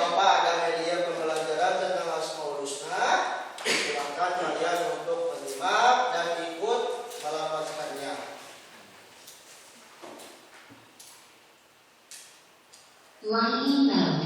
Bapak ada media pembelajaran tentang Asmaul Husna, silakan kalian untuk menyimak dan ikut melafazkannya. Line inbound.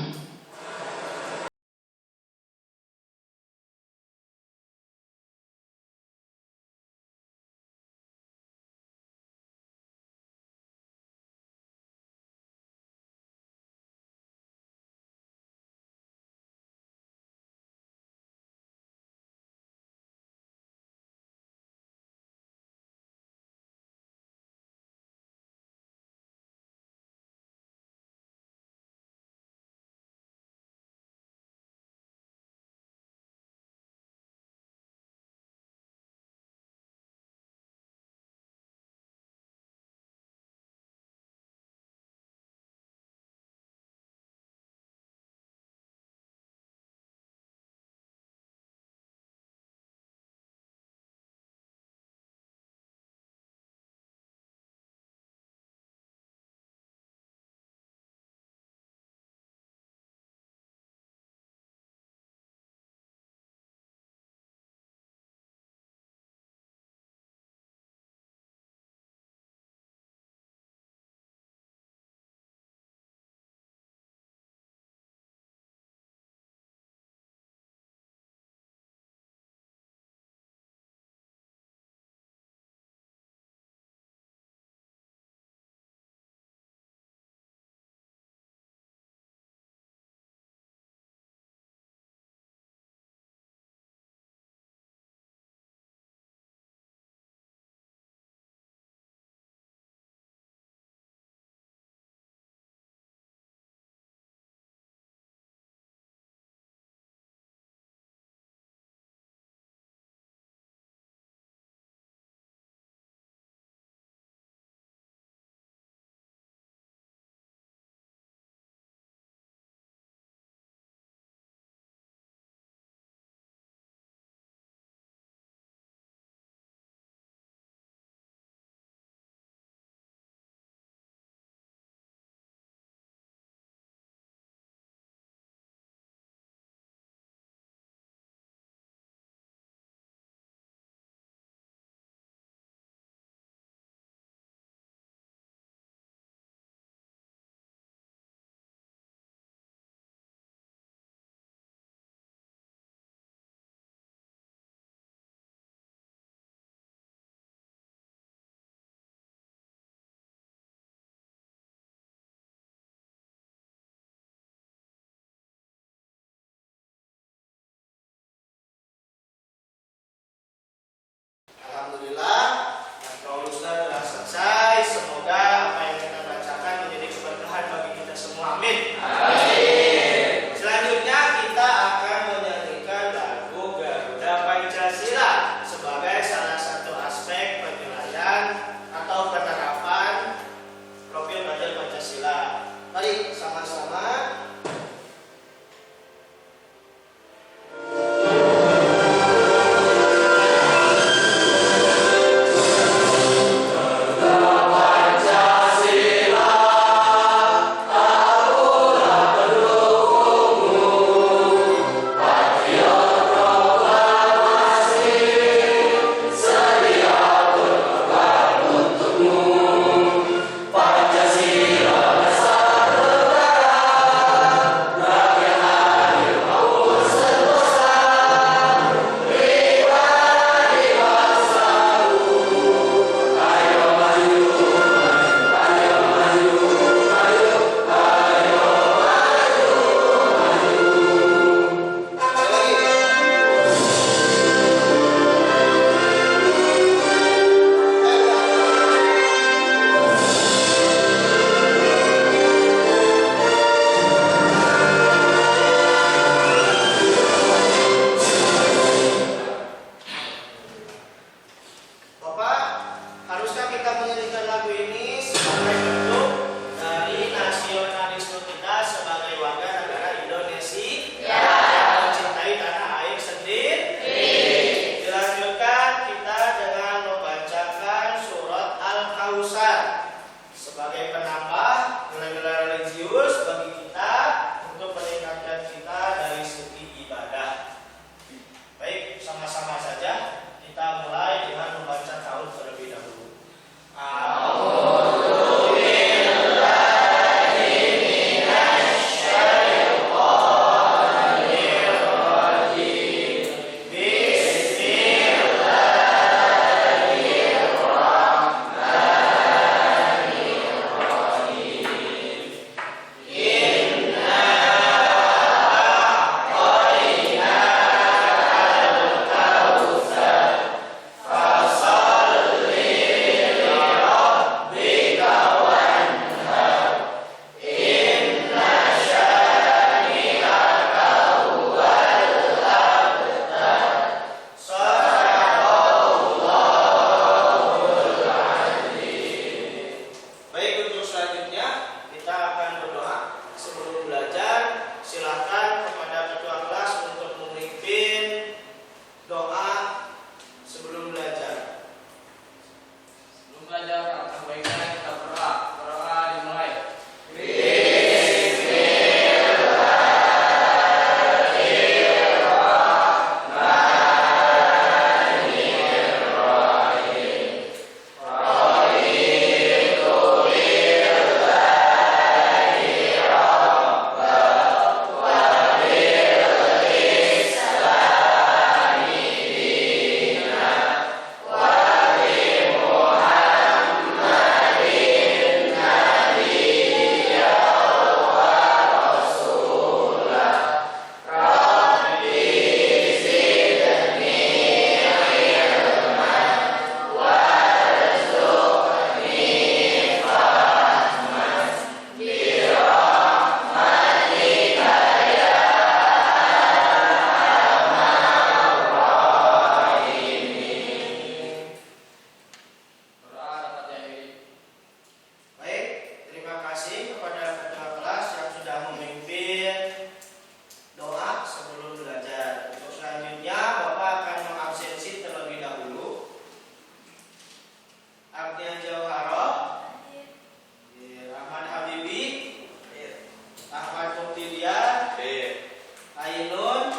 Ainun,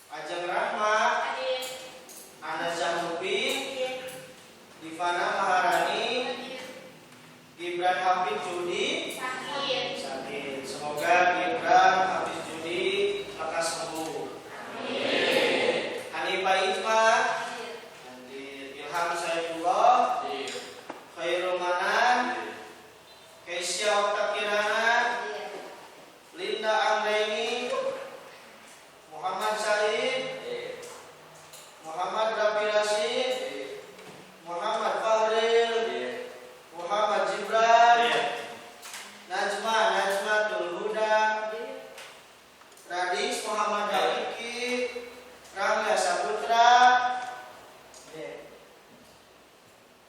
Ajeng Rahma, Ana Zahnubi, Divana Maharani, Gibran Hafid Judi, sakit. Semoga Gibran Hafid Judi lekas sembuh. Hanifah Itma, Ilham Saifullah, Khairul Manan, Keisha Okta Kirana, Linda Anggreni, Muhammad Said, Muhammad Rafi Rashid, Muhammad Fahril, Muhammad Jibran, Najmatul Huda, Radis Muhammad Hakiki, Rangga Saputra,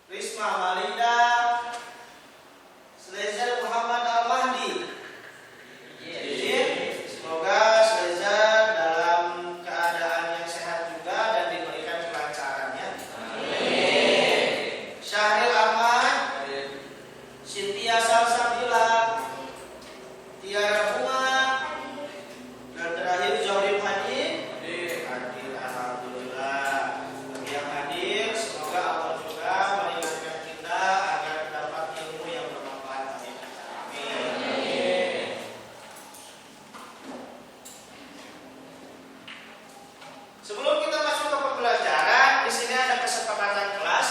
Risma Malida, Slezer Muhammad Al-Mahdi. Semoga Slezer dalam keadaan yang sehat juga dan diberikan kelancarannya. Syahril Ahmad, Cynthia Salsabila, Tiara Bunga, dan terakhir Zohri Hadid. Hadir, alhamdulillah. Bagi yang hadir, semoga Allah juga meringankan kita agar dapat ilmu yang bermanfaat. Amin. Sebelum kita masuk ke pembelajaran, di sini ada kesepakatan kelas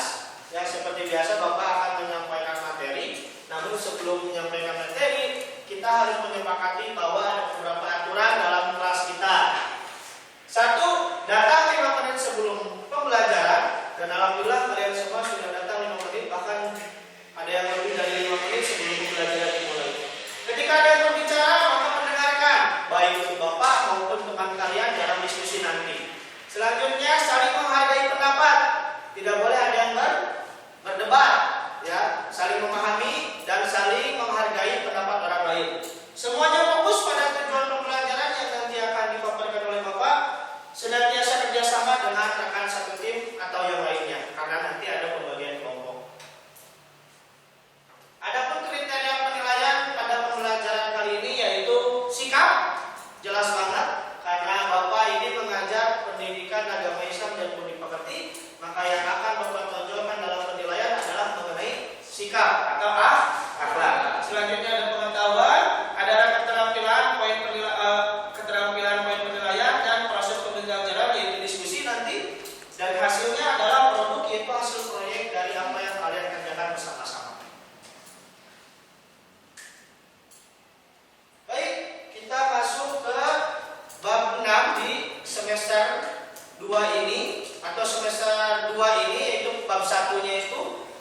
yang seperti biasa Bapak akan menyampaikan materi. Namun sebelum menyampaikan materi, kita harus menyepakati bahwa ada beberapa aturan dalam kelas kita. Satu, datang 5 menit sebelum pembelajaran, dan alhamdulillah kalian semua sudah datang 5 menit, bahkan ada yang lebih dari 5 menit sebelum pembelajaran dimulai. Ketika ada yang berbicara, maka mendengarkan, baik itu Bapak maupun teman kalian dalam diskusi nanti. Selanjutnya, saling menghargai pendapat. Tidak boleh ada yang berdebat, ya, saling memahami dan saling menghargai pendapat orang lain. Semuanya fokus pada tujuan pembelajaran yang nanti akan dipaparkan oleh Bapak. Senantiasa kerjasama dengan rekan satu tim atau yang lainnya, karena nanti ada pembagian kelompok. Adapun kriteria penilaian pada pembelajaran kali ini yaitu sikap, jelas banget, karena Bapak ini mengajar pendidikan agama Islam dan budi pekerti, maka yang akan Bapak tonjolkan dalam penilaian adalah mengenai sikap atau akhlak. Selanjutnya ada pengetahuan, ada keterampilan, keterampilan poin penilaian, dan proses pembelajaran yaitu diskusi nanti, dan hasilnya adalah produk yaitu hasil proyek dari apa yang kalian kerjakan bersama-sama. Baik, kita masuk ke bab 6 di semester 2 ini, atau semester 2 ini yaitu bab 1-nya itu,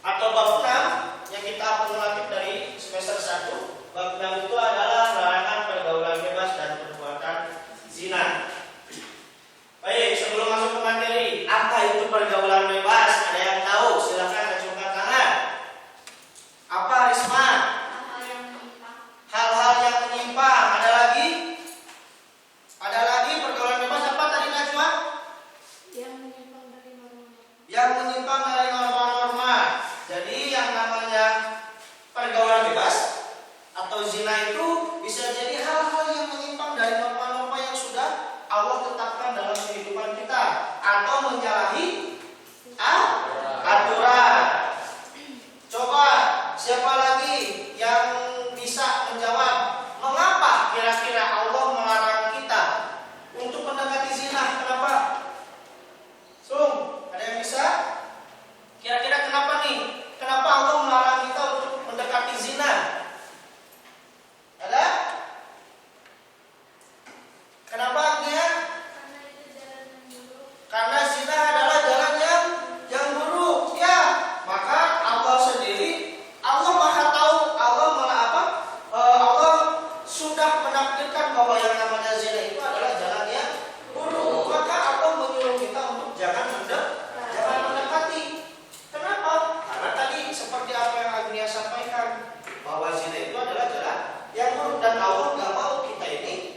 atau bab 6 yang kita akumulatif dari semester 1. Bab 6 itu adalah larangan pergaulan bebas dan perbuatan zina. Baik, sebelum masuk ke materi, apa itu pergaulan bebas? Ada yang tahu? Silakan acungkan tangan. Apa, Risma? Hal-hal yang menyimpang. Ada lagi? Ada lagi pergaulan bebas apa tadi, Najwa? Yang menyimpang dari norma-norma. Jadi yang namanya pergaulan bebas atau zina itu bisa jadi hal-hal yang menyimpang dari norma-norma yang sudah Allah tetapkan dalam kehidupan kita, atau menyalahi aturan. Coba siapa lagi yang bisa menjawab mengapa kira-kira Allah melarang kita untuk mendekati zina? Kenapa? Ada yang bisa? Kira-kira kenapa nih? Kenapa Allah melarang kita untuk mendekati zina? Ada? Kenapa, Agnia? Karena zina adalah jalan yang buruk. Ya, maka Allah sendiri, Allah Maha tahu, Allah sudah menakdirkan bahwa yang namanya zina itu adalah jalan yang buruk. Maka Allah menyuruh kita untuk jangan mendekati. Kenapa? Karena tadi seperti apa yang Agnia sampaikan, bahwa zina itu adalah jalan yang buruk, dan Allah nggak mau kita ini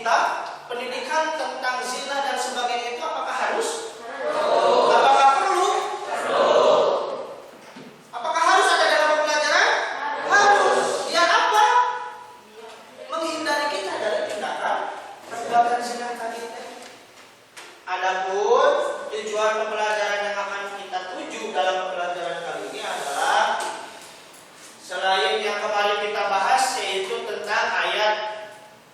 kita, pendidikan tentang zina dan sebagainya itu apakah harus? Apakah perlu? Apakah harus ada dalam pembelajaran? Harus. Biar apa? Menghindari kita dari tindakan perbuatan zina tadi. Adapun tujuan pembelajaran yang akan kita tuju dalam pembelajaran kali ini adalah selain yang kemarin kita bahas, yaitu tentang ayat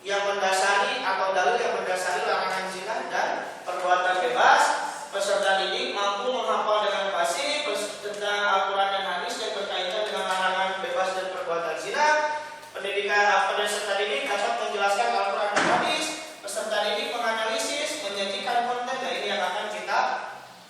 yang mendasari atau dalil yang mendasari larangan zina dan perbuatan bebas, peserta didik mampu menghafal dengan fasih tentang Al-Quran dan hadis yang berkaitan dengan larangan bebas dan perbuatan zina. Peserta didik dapat menjelaskan Al-Quran dan hadis. Peserta didik menganalisis, menyajikan konten. Nah, ini yang akan kita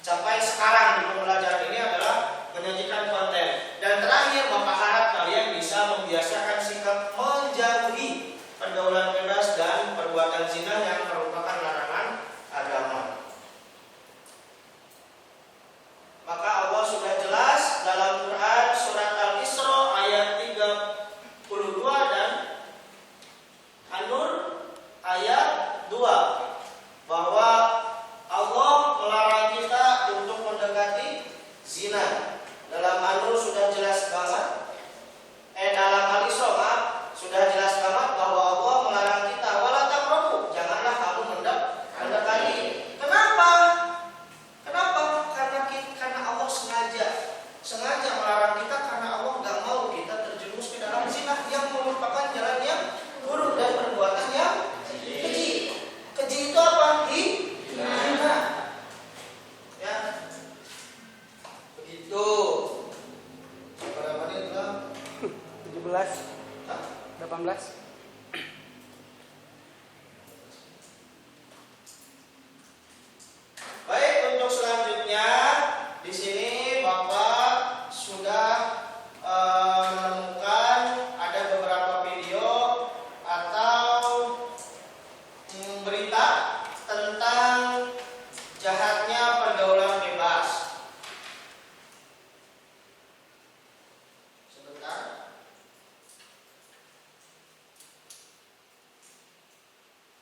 capai sekarang di pembelajaran ini adalah menyajikan konten. Dan terakhir, Bapak harap kalian bisa membiasakan sikap menjauhi pergaulan bebas dan perbuatan zina yang merupakan larangan agama. Maka Allah sudah jelas dalam Quran surat Al-Isra ayat 32 dan An-Nur ayat 2 bahwa Allah melarang kita untuk mendekati zina. Dalam An-Nur sudah jelas banget. Dalam Al-Isra sudah jelas banget bahwa Allah melarang kita wala taqrabu, janganlah kamu mendekati. Kenapa? Karena Allah sengaja melarang kita karena Allah nggak mau kita terjerumus ke dalam zina yang merupakan jalan yang buruk dan perbuatan yang keji. Keji itu apa? Zina. Ya. Begitu. Berapa menit lah? 17 18. Baik, untuk selanjutnya di sini Bapak sudah menemukan ada beberapa video atau berita tentang jahatnya pergaulan bebas. Sebentar.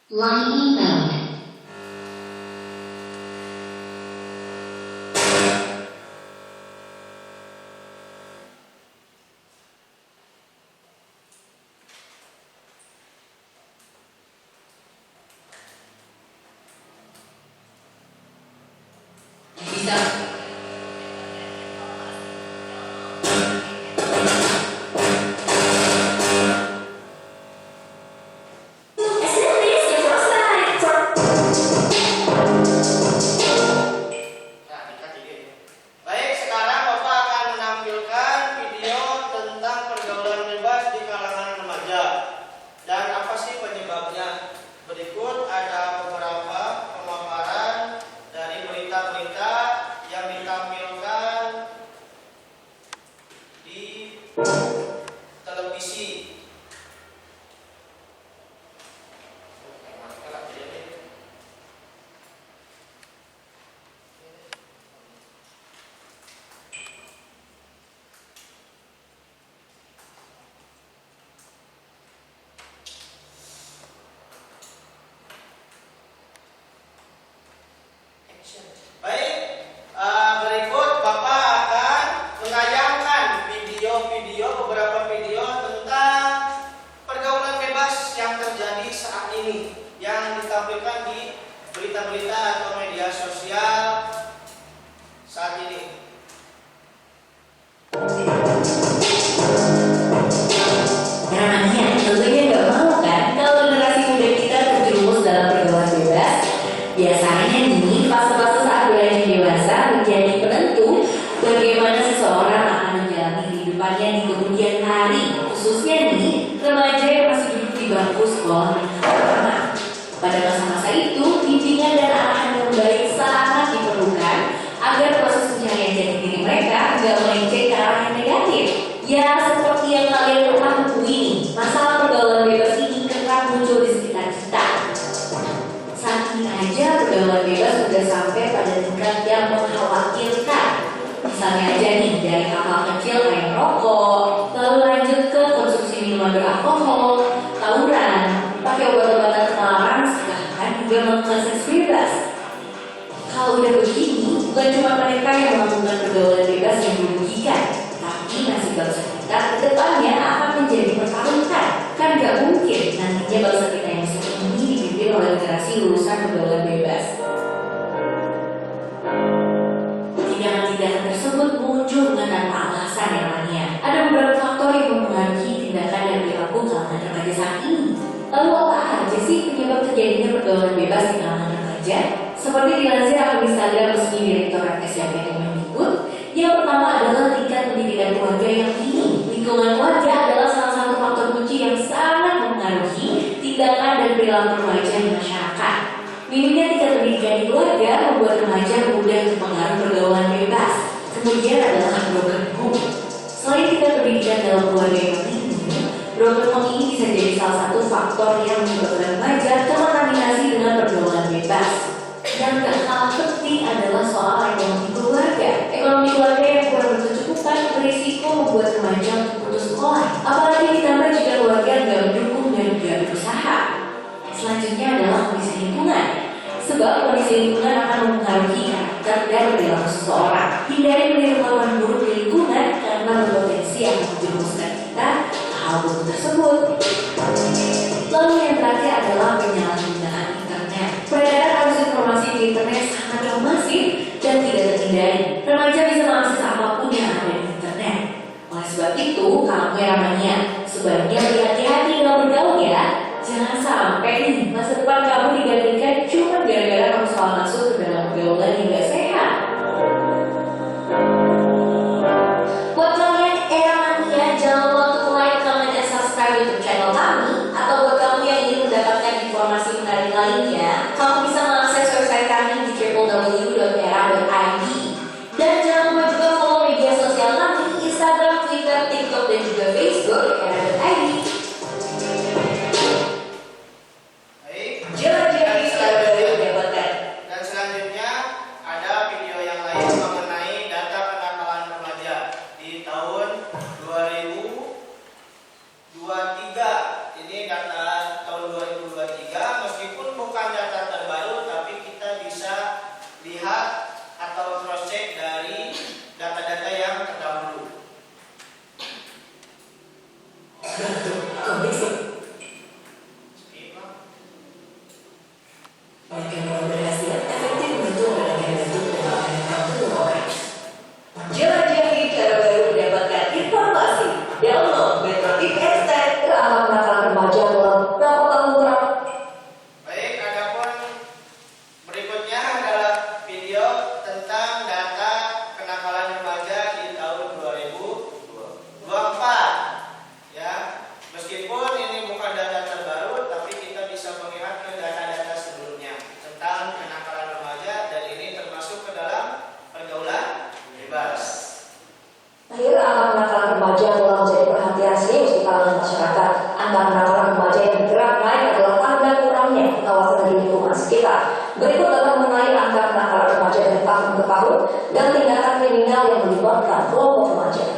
Line mode. Baik, sekarang Bapak akan menampilkan video tentang pergaulan bebas di kalangan remaja dan apa sih penyebabnya. Berikut ada beberapa pemaparan dari berita-berita yang ditampilkan di televisi. Baik, berikut Bapak akan menayangkan beberapa video tentang pergaulan bebas yang terjadi saat ini yang ditampilkan di berita-berita atau media sosial saat ini. Nah, tentunya nggak mau kan kalau generasi muda kita terjerumus dalam pergaulan bebas. Biasanya nih, fase-fase saat beranjak dewasa menjadi penentu bagaimana seseorang akan menjalani kehidupannya di kemudian hari. Khususnya nih, remaja yang masih duduk di bangku sekolah menengah pertama. Pada masa-masa itu, bimbingan dan arahan yang baik sangat diperlukan agar proses pencahayaan jati diri mereka nggak melenceng ke arah yang negatif. Ya, seperti yang kalian pernah ketahui nih, masalah pergaulan bebas ini kerap muncul di sekitar kita. Saat ini aja pergaulan bebas sudah sampai pada tingkat yang mengkhawatirkan. Misalnya aja nih, dari hal-hal kecil kayak rokok, lalu lanjut ke konsumsi minuman beralkohol, tawuran, pakai obat-obatan terlarang melakukan seks bebas. Kalau udah begini, bukan cuma mereka yang melakukan pergaulan bebas yang merugikan, tapi nasib bangsa kita ke depannya akan menjadi pertaruhan. Kan gak mungkin nantinya bangsa kita yang saat ini dipimpin oleh generasi lulusan pergaulan bebas. Tindakan-tindakan tersebut muncul dengan tanpa alasan yang lainnya. Ada beberapa faktor yang mempengaruhi tindakan dan perilaku kalangan remaja saat ini. Lalu apa aja sih penyebab terjadinya pergaulan bebas di kalangan remaja? Seperti dilansir akun Instagram resmi Direktorat SMP Kemendikbud, yang pertama adalah tingkat pendidikan keluarga yang tinggi. Lingkungan keluarga adalah salah satu faktor kunci yang sangat mempengaruhi tindakan dan perilaku remaja di masyarakat. Minimnya tingkat pendidikan di keluarga membuat remaja mudah terpengaruh pergaulan bebas. Kemudian adalah broken home. Selain tingkat pendidikan dalam keluarga yang tinggi, broken home ini bisa jadi salah satu faktor yang menyebabkan remaja terkontaminasi dengan pergaulan bebas. Yang gak kalah penting adalah soal ekonomi keluarga. Ekonomi keluarga yang kurang berkecukupan berisiko membuat remaja putus sekolah. Apalagi ditambah jika keluarga gak mendukung dan gak berusaha. Selanjutnya adalah kondisi lingkungan. Sebab kondisi lingkungan akan mempengaruhi karakter dan perilaku seseorang. Hindari meniru lawan buruk di lingkungan karena berpotensi akan menjerumuskan kita ke hal buruk tersebut. Lalu yang terakhir adalah penyalahgunaan internet. Peredaran arus informasi di internet sangat masif dan tidak terhindari. Remaja bisa mengakses apapun yang ada di internet. Oleh sebab itu, kamu yang namanya sebaiknya berhati-hati dalam bergaul ya. Jangan sampai nih masa depan kamu digantikan cuma gara-gara kamu salah masuk ke dalam pergaulan yang gak sehat. Buat kalian era mania, jangan lupa untuk like, comment, dan subscribe YouTube channel kami. Atau buat kamu yang ingin mendapatkan informasi menarik lainnya, kamu bisa mengakses website kami di www.era.id. Dan jangan lupa juga follow media sosial kami, Instagram, Twitter, TikTok, dan juga Facebook era.id. Dan selanjutnya ada video yang lain mengenai data kenakalan remaja di tahun 2023. Ini data tahun 2023, meskipun bukan data terbaru, tapi kita bisa lihat atau cross check dari data-data yang terdahulu. Jelajahi cara baru mendapatkan informasi. Download Metro Tip Extend ke alam nakal remaja dalam berapa tahun kurang. Baik, adapun berikutnya adalah video tentang data kenakalan remaja di tahun 2024. Ya, meskipun ini bukan data terbaru, tapi kita bisa melihat ke data-data sebelumnya tentang kenakalan remaja, dan ini termasuk ke dalam pergaulan bebas. Akhir anak nakal remaja mulai menjadi perhatian serius di kalangan masyarakat. Angka kenakalan remaja yang bergerak naik adalah tanda kurangnya pengawasan di lingkungan sekitar. Berikut adalah mengenai angka kenakalan remaja dari tahun ke tahun dan tindakan kriminal yang melibatkan kelompok remaja.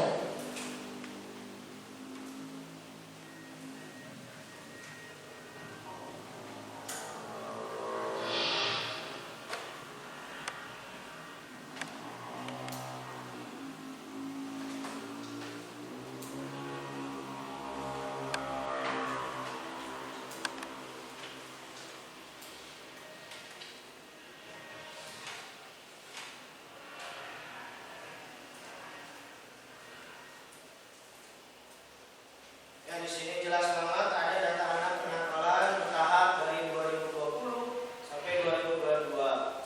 Yang di sini jelas banget ada data anak kenakalan bertahap dari 2020 sampai 2022.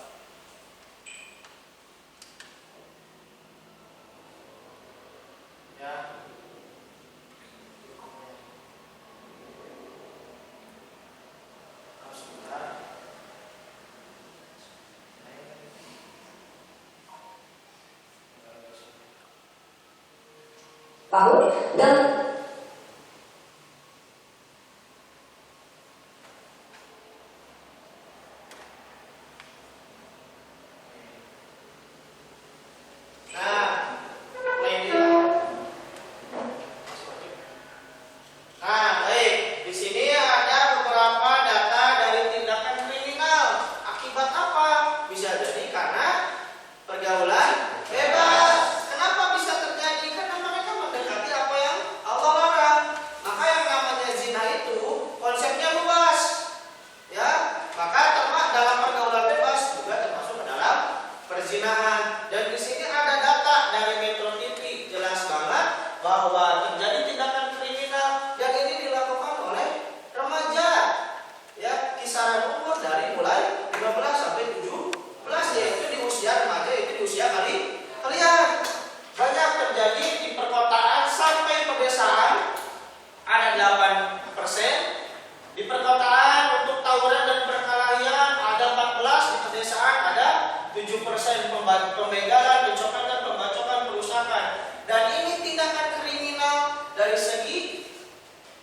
Ya. Tahun dan Nah, baik. Di sini ada beberapa data dari tindakan kriminal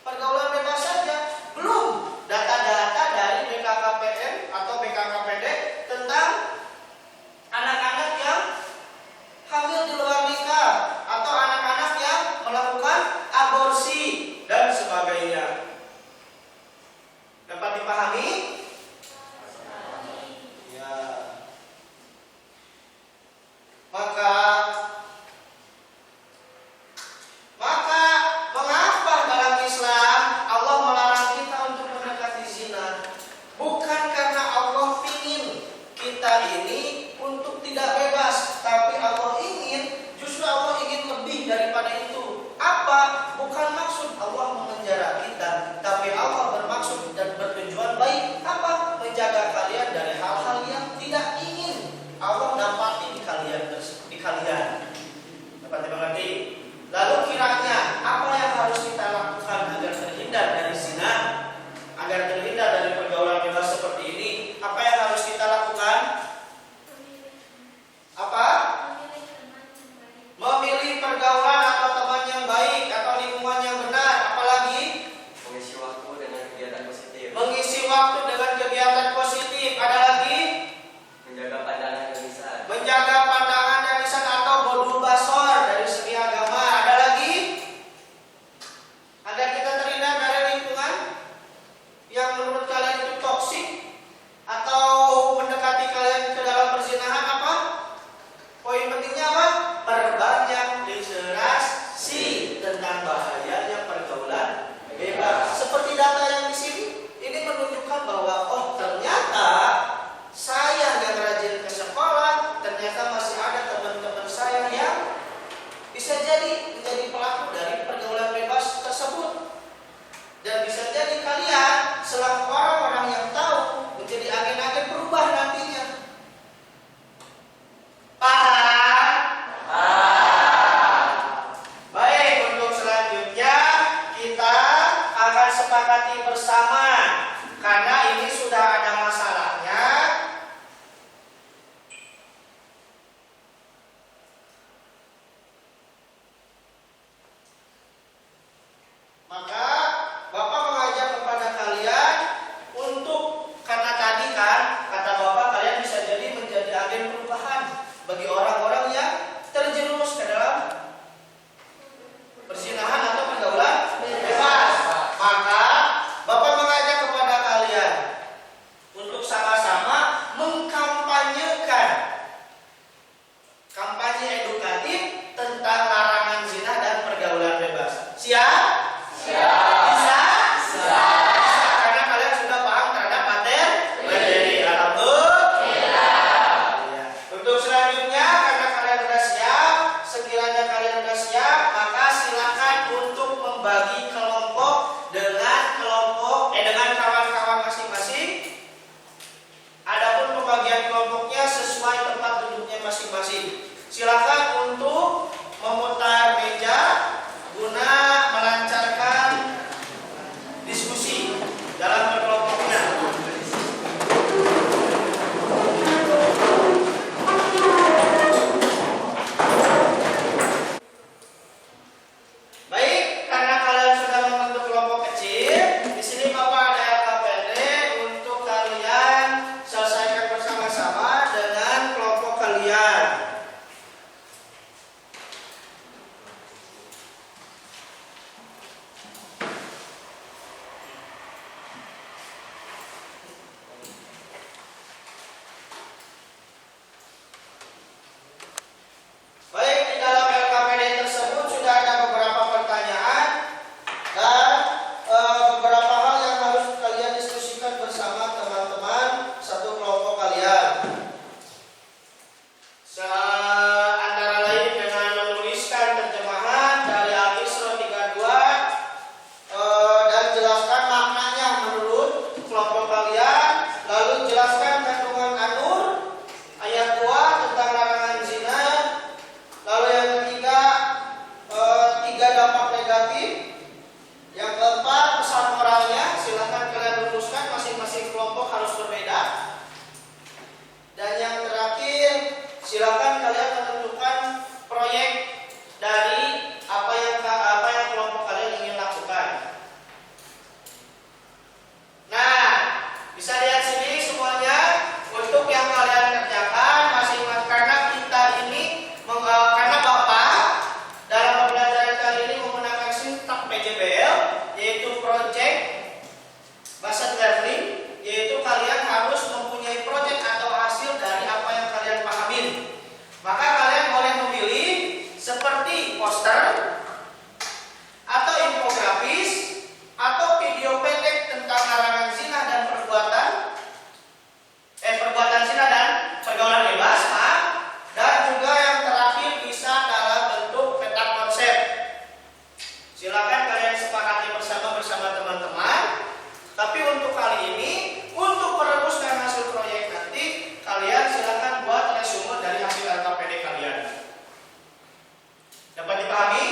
pergaulan bebas saja, belum data-data dari BKKPN atau BKKPD tentang anak-anak yang hamil di luar nikah atau anak-anak yang melakukan aborsi dan sebagainya. Dapat dipahami? Ya. Maka mengapa dalam Islam Allah melarang kita untuk mendekati zina? Bukan karena Allah ingin kita ini untuk tidak bebas, tapi Allah ingin lebih daripada itu. Apa? Bukan maksud Allah memenjara kita, tapi Allah bermaksud dan bertujuan baik. Apa? Menjaga kalian dari hal-hal yang tidak ingin Allah dapati di kalian. Dapat dimengerti? Lalu kiranya apa yang harus kita lakukan agar terhindar dari zina, agar terhindar dari pergaulan bebas seperti ini? Apa yang harus kita lakukan? Apa? Memilih pergaulan atau teman yang baik atau lingkungan yang benar. Apalagi? Mengisi waktu dengan kegiatan positif. Mengisi waktu dengan kegiatan positif. Ada lagi? Menjaga pandangan yang lisan. Menjaga pandangan dan lisan atau bodu basor dari segi agama. Ada lagi? Agar kita terhindar dari lingkungan yang menurut kalian itu toksik atau mendekati kalian ke dalam perzinahan. Apa? Poin pentingnya apa? Perbanyak literasi tentang bahayanya pergaulan bebas. Seperti data yang di sini, ini menunjukkan bahwa oh ternyata saya yang rajin ke sekolah, ternyata masih ada teman-teman saya yang bisa jadi menjadi pelaku dari pergaulan bebas tersebut. Dan bisa jadi kalian selaku orang-orang yang tahu menjadi agen-agen berubah nantinya. Paham? Baik, untuk selanjutnya kita akan sepakati bersama, karena ini sudah ada masalahnya. Maka Bapak mengajak kepada kalian untuk, karena tadi kan kata Bapak kalian bisa jadi menjadi agen perubahan bagi orang-orang yang terjerumus ke dalam perzinahan atau pergaulan bebas. Maka Bapak mengajak kepada kalian untuk sama-sama mengkampanyekan kampanye edukatif tentang larangan zina dan pergaulan bebas. Siap? Bisa? Karena kalian sudah paham terhadap materi. Alhamdulillah. Ya. Untuk selanjutnya, karena kalian sudah siap, sekiranya kalian sudah siap, maka silakan untuk membagi kelompok dengan kawan-kawan masing-masing. Adapun pembagian kelompoknya sesuai tempat duduknya masing-masing. Silakan untuk memutar meja guna melancarkan diskusi dalam berkelompoknya. Baik, karena kalian PJBL, yaitu Project Based Learning, yaitu kalian harus mempunyai project atau hasil dari apa yang kalian pahamin. Maka kalian boleh memilih seperti poster atau infografis atau video pendek tentang larangan zina dan perbuatan zina dan pergaulan bebas, dan juga yang terakhir bisa dalam bentuk peta konsep. Silakan kalian sepakati bersama teman-teman. Tapi untuk kali ini, untuk merumuskan hasil proyek nanti, kalian silakan buat resume dari hasil LKPD kalian. Dapat dipahami?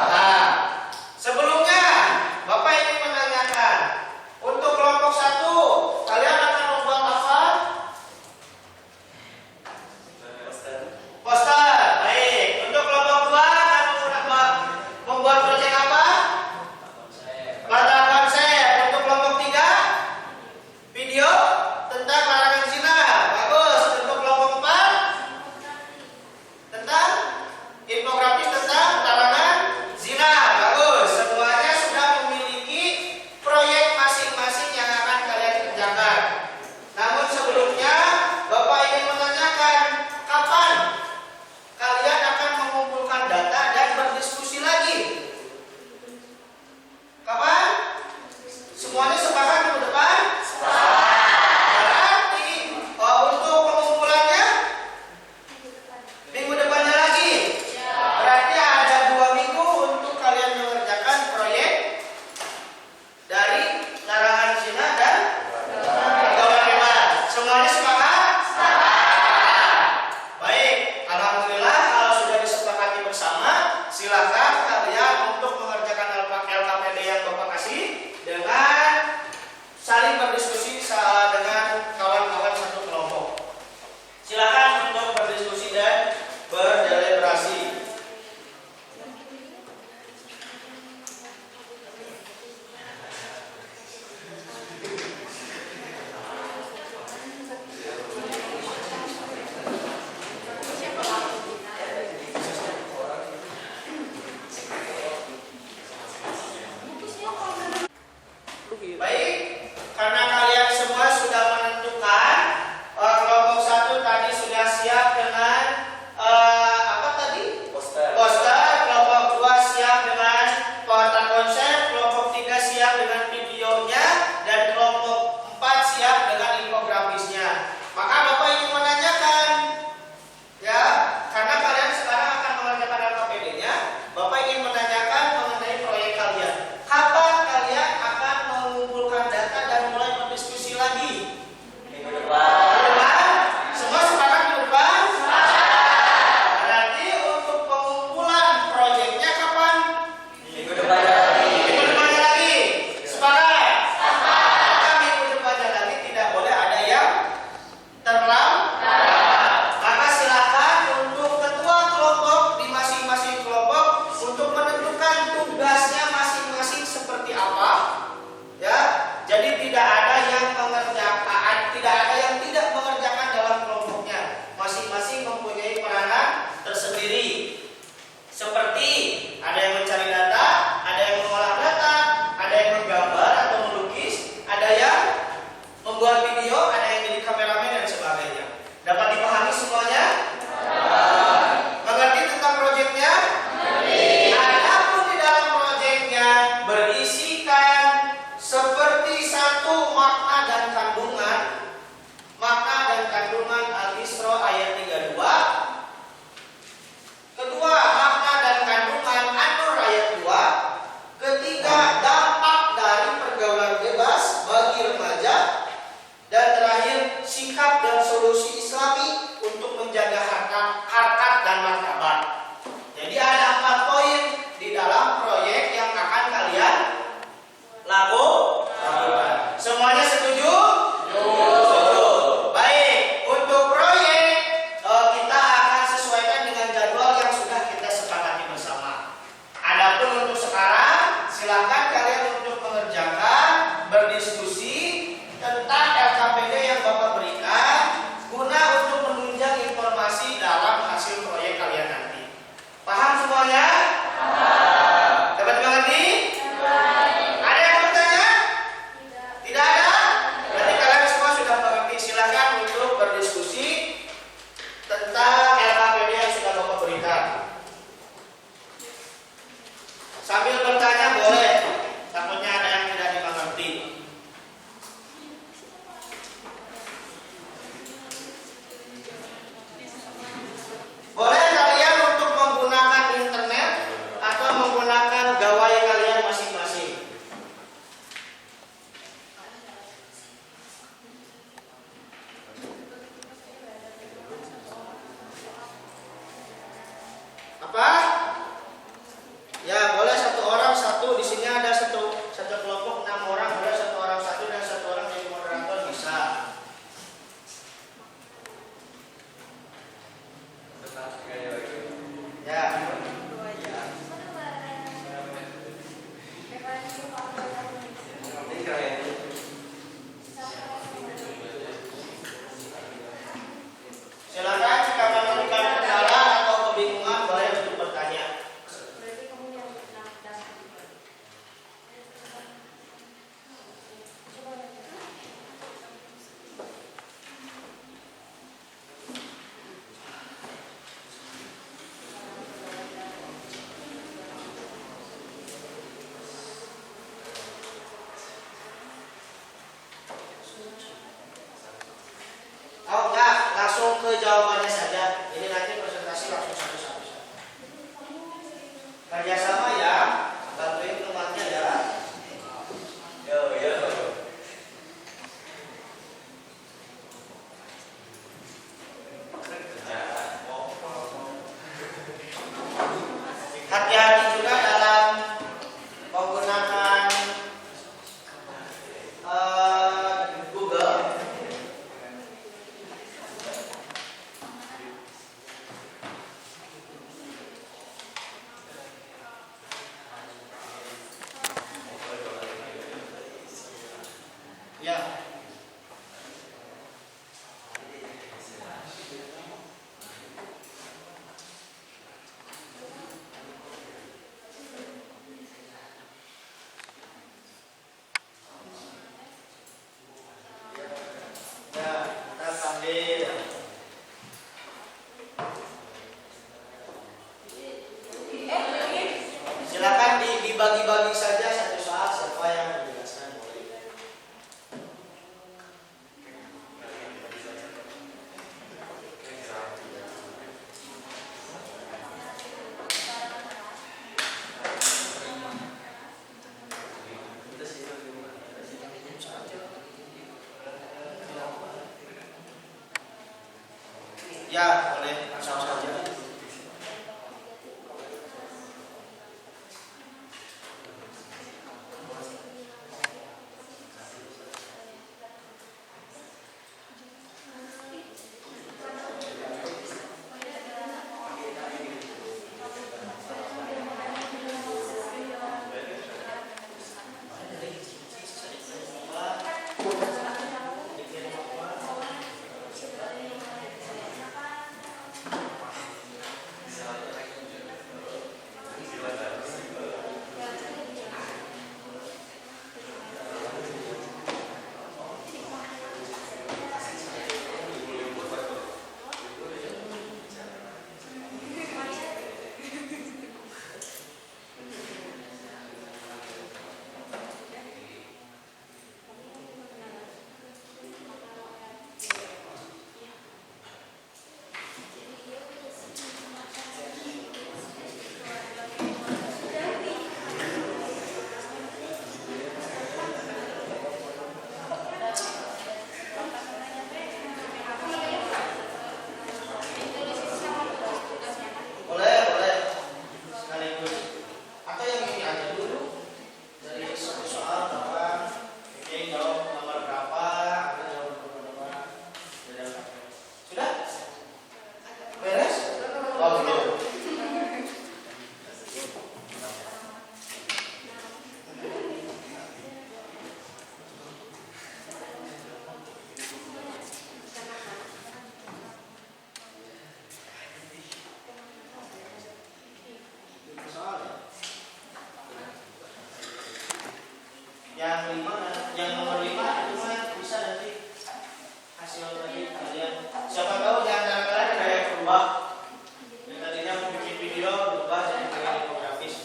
Nah, sebelumnya Bapak ingin menanyakan, untuk kelompok 1, kalian akan membuat apa? Poster. Baik. Untuk kelompok 2 akan membuat proyek apa? Peta konsep. Untuk kelompok 3, video tentang larangan zina. Bagus. Untuk kelompok 4, tentang infografis tentang larangan zina. Bagus. Semuanya sudah memiliki proyek masing-masing yang akan kalian kerjakan. Namun sebelumnya, Bapak ingin menanyakan, kapan kalian akan mengumpulkan data dan berdiskusi lagi? Kapan? Semuanya sepakat minggu depan? Berarti untuk pengumpulannya minggu depannya lagi. Berarti ada 2 minggu untuk kalian mengerjakan proyek dari larangan zina dan pergaulan bebas. Semuanya sepakat? Baik, alhamdulillah kalau sudah disepakati bersama, silakan kalian untuk mengerjakan LKPD yang Bapak kasih dengan saling berdiskusi dengan kawan-kawan satu kelompok. Silakan untuk berdiskusi dan berdeliberasi. Baik, karena kalian semua sudah menentukan, kelompok 1 tadi sudah siap dengan apa tadi? Poster. Kelompok 2 siap dengan peta konsep, kelompok 3 siap dengan videonya, dan kelompok 4 siap dengan infografisnya. Maka Bapak ingin menanyakan, ya, karena kalian sekarang akan mengerjakan LKPD-nya, Bapak ingin menanyakan mengenai proyek kalian. Kapan kalian akan mengumpulkan data dan mulai berdiskusi lagi? Minggu depan. Minggu depan? Semua sepakat minggu depan? Berarti untuk pengumpulan proyeknya kapan? Minggu depannya lagi. Minggu depannya lagi. Sepakat? Maka minggu depannya lagi tidak boleh ada yang terlambat. Maka silakan untuk ketua kelompok di masing-masing kelompok untuk menentukan tugasnya masing-masing seperti apa. Ya, jadi tidak ada yang tidak mengerjakan dalam kelompoknya. Masing-masing mempunyai peranan tersendiri. Seperti ada yang mencari data, ada yang mengolah data, ada yang menggambar atau melukis, ada yang membuat video, ada yang jadi kameramen dan sebagainya. Dapat dipahami semuanya? Mengerti tentang proyeknya? Adapun di dalam proyeknya berisikan seperti 1 makna dan kandungan Al-Isra ayat 32. Kedua, makna dan kandungan An-Nur ayat 2. Ketiga, dampak dari pergaulan bebas bagi remaja. Dan terakhir, sikap dan solusi Islami untuk menjaga harkat dan martabat. Jadi ada 4 poin di dalam proyek yang akan kalian lakukan. Semuanya setuju? Setuju. Baik, untuk proyek kita akan sesuaikan dengan jadwal yang sudah kita sepakati bersama. Adapun untuk sekarang, silakan kalian untuk mengerjakan, berdiskusi tentang LKPD yang Bapak berikan guna untuk menunjang informasi dalam hasil proyek kalian nanti. Paham semuanya? Paham. Sambil bertanya boleh, takutnya ada yang tidak dimengerti. Boleh kalian untuk menggunakan internet atau menggunakan gawai kalian masing-masing. Apa? Ya boleh satu orang satu. Di sini ada satu kelompok 6 orang, boleh satu orang satu dan satu orang jadi moderator bisa. Ya. Silakan jika menemukan kendala atau kebingungan boleh untuk bertanya. Oh enggak, langsung ke jawabannya saja. Ini nanti presentasi langsung satu-satu. Kerjasama ya, bantuin temannya ya. Yo. Hati-hati juga dalam menggunakan Google. Ya. Ya, kita panggil. Silakan dibagi-bagi saja satu saat siapa yang menjelaskan boleh. Ya, boleh langsung saja. Yang nomor 5 itu mah bisa nanti hasil tadi kalian. Siapa tahu di antara kalian ada yang berubah. Yang tadinya mau bikin video berubah jadi kayak infografis.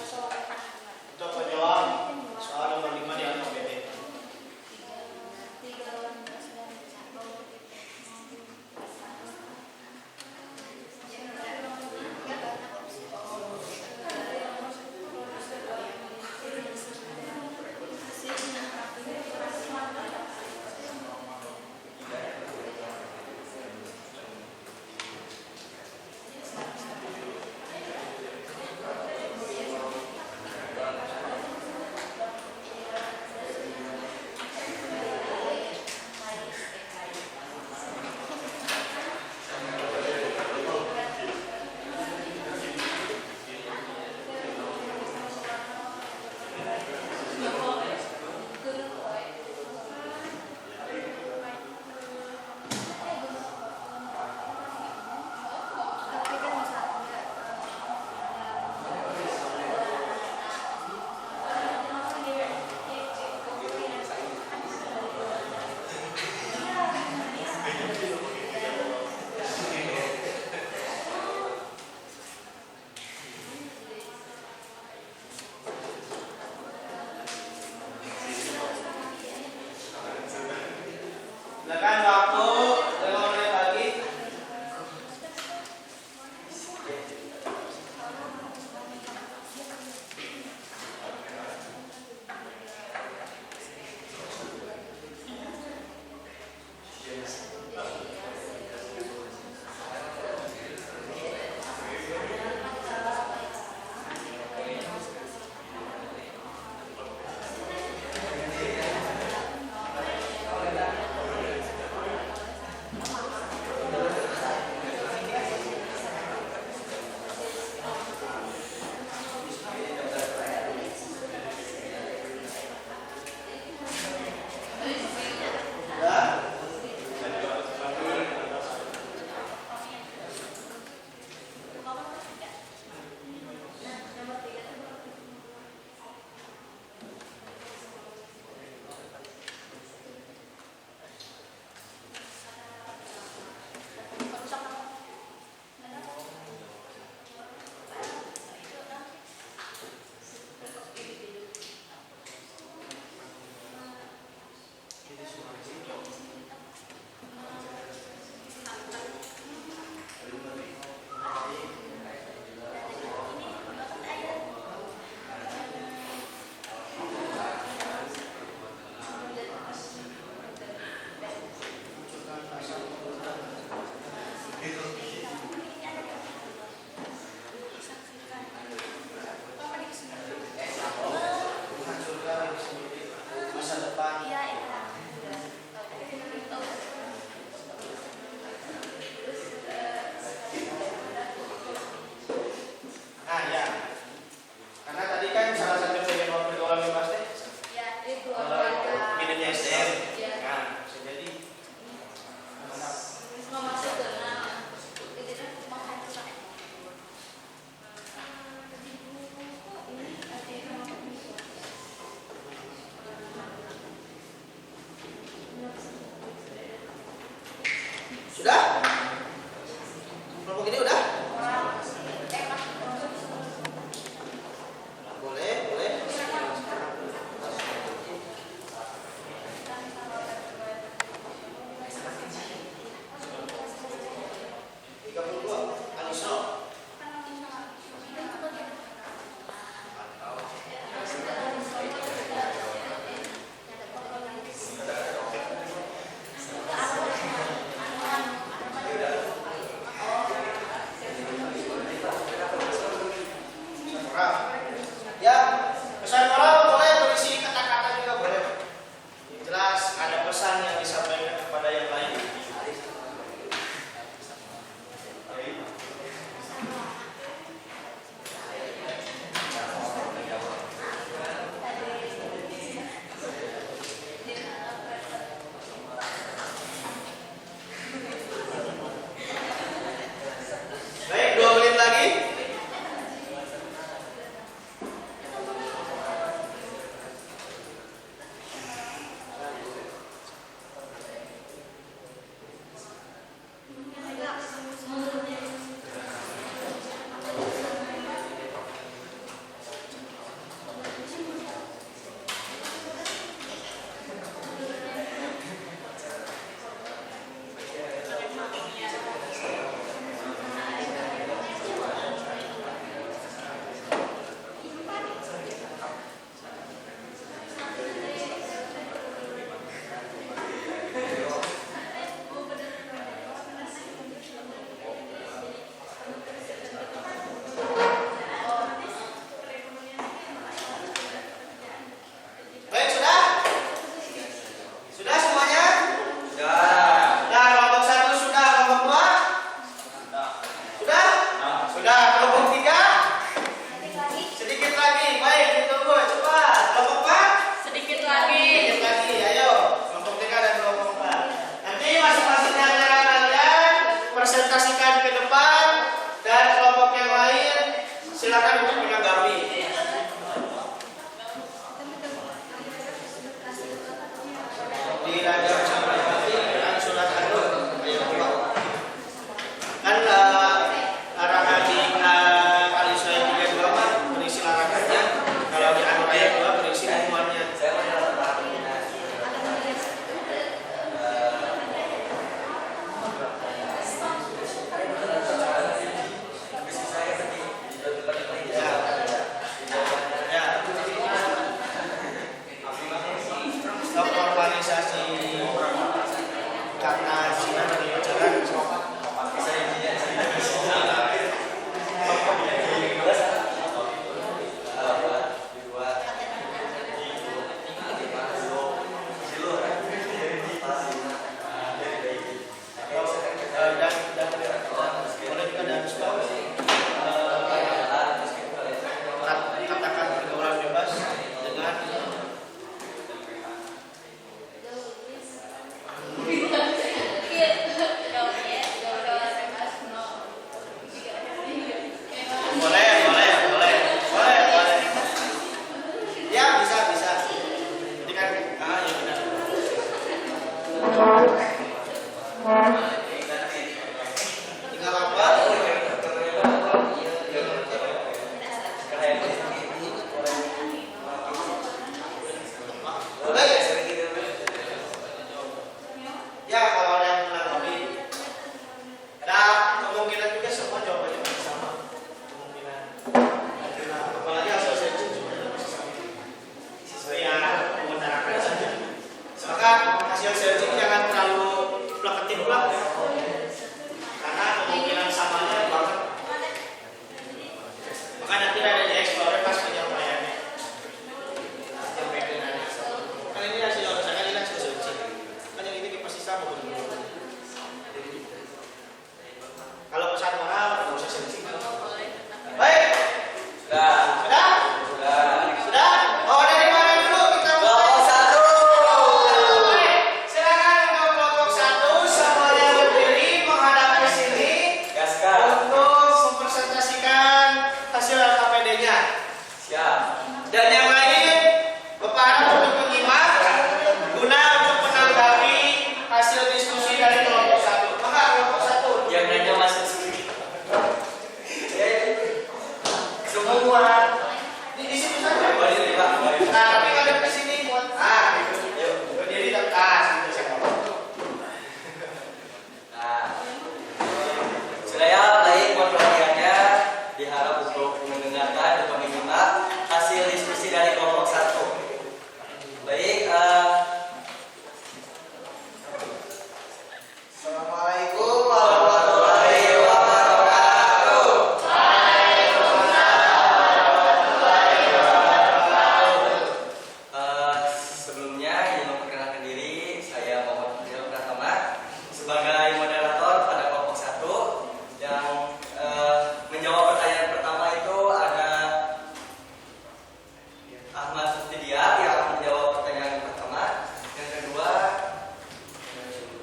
Fidia yang akan menjawab pertanyaan pertama. Yang kedua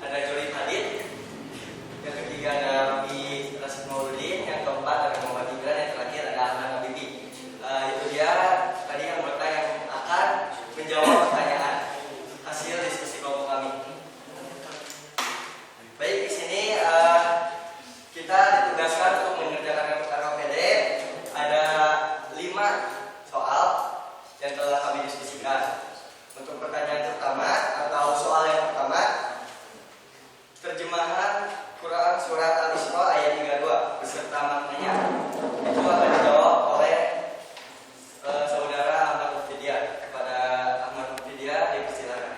ada Jori Khalid. Yang ketiga ada Robi Rasid Mauludin. Yang keempat ada Muhammad Ibran. Yang terakhir ada Ahmad Habibi. Itu dia tadi anggota yang akan menjawab pertanyaan hasil diskusi kelompok kami. Baik, di sini kita ditugaskan untuk mengerjakan RKPD. Ada 5 soal yang telah kami diskusikan. Untuk pertanyaan pertama atau soal yang pertama, terjemahan Quran Surat Al-Isra ayat 32 beserta maknanya itu akan dijawab oleh saudara Ahmad Mufidia. Kepada Ahmad Mufidia dipersilakan.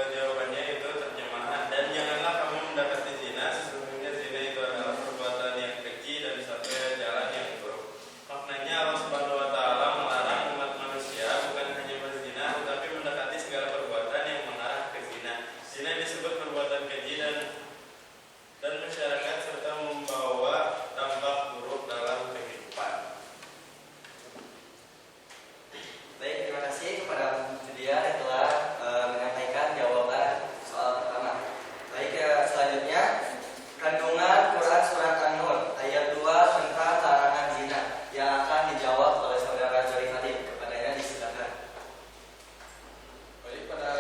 Jawabannya itu terjemahan. Dan janganlah kamu mendekati zina, sesungguhnya zina itu adalah perbuatan yang keji dan satu jalan yang buruk. Maknanya Allah Subhanahu wa taala melarang umat manusia bukan hanya berzina, tetapi mendekati segala perbuatan yang mengarah ke zina. Zina disebut perbuatan keji dan masyarakat serta membawa dampak buruk dalam kehidupan. Baik, terima kasih kepada Mufidia yang telah menyampaikan jawaban soal pertama. Baik, selanjutnya kandungan Quran Surat An-Nur ayat 2 tentang larangan zina yang akan dijawab oleh saudara Jori Khalid. Kepadanya disilakan. Baik, pada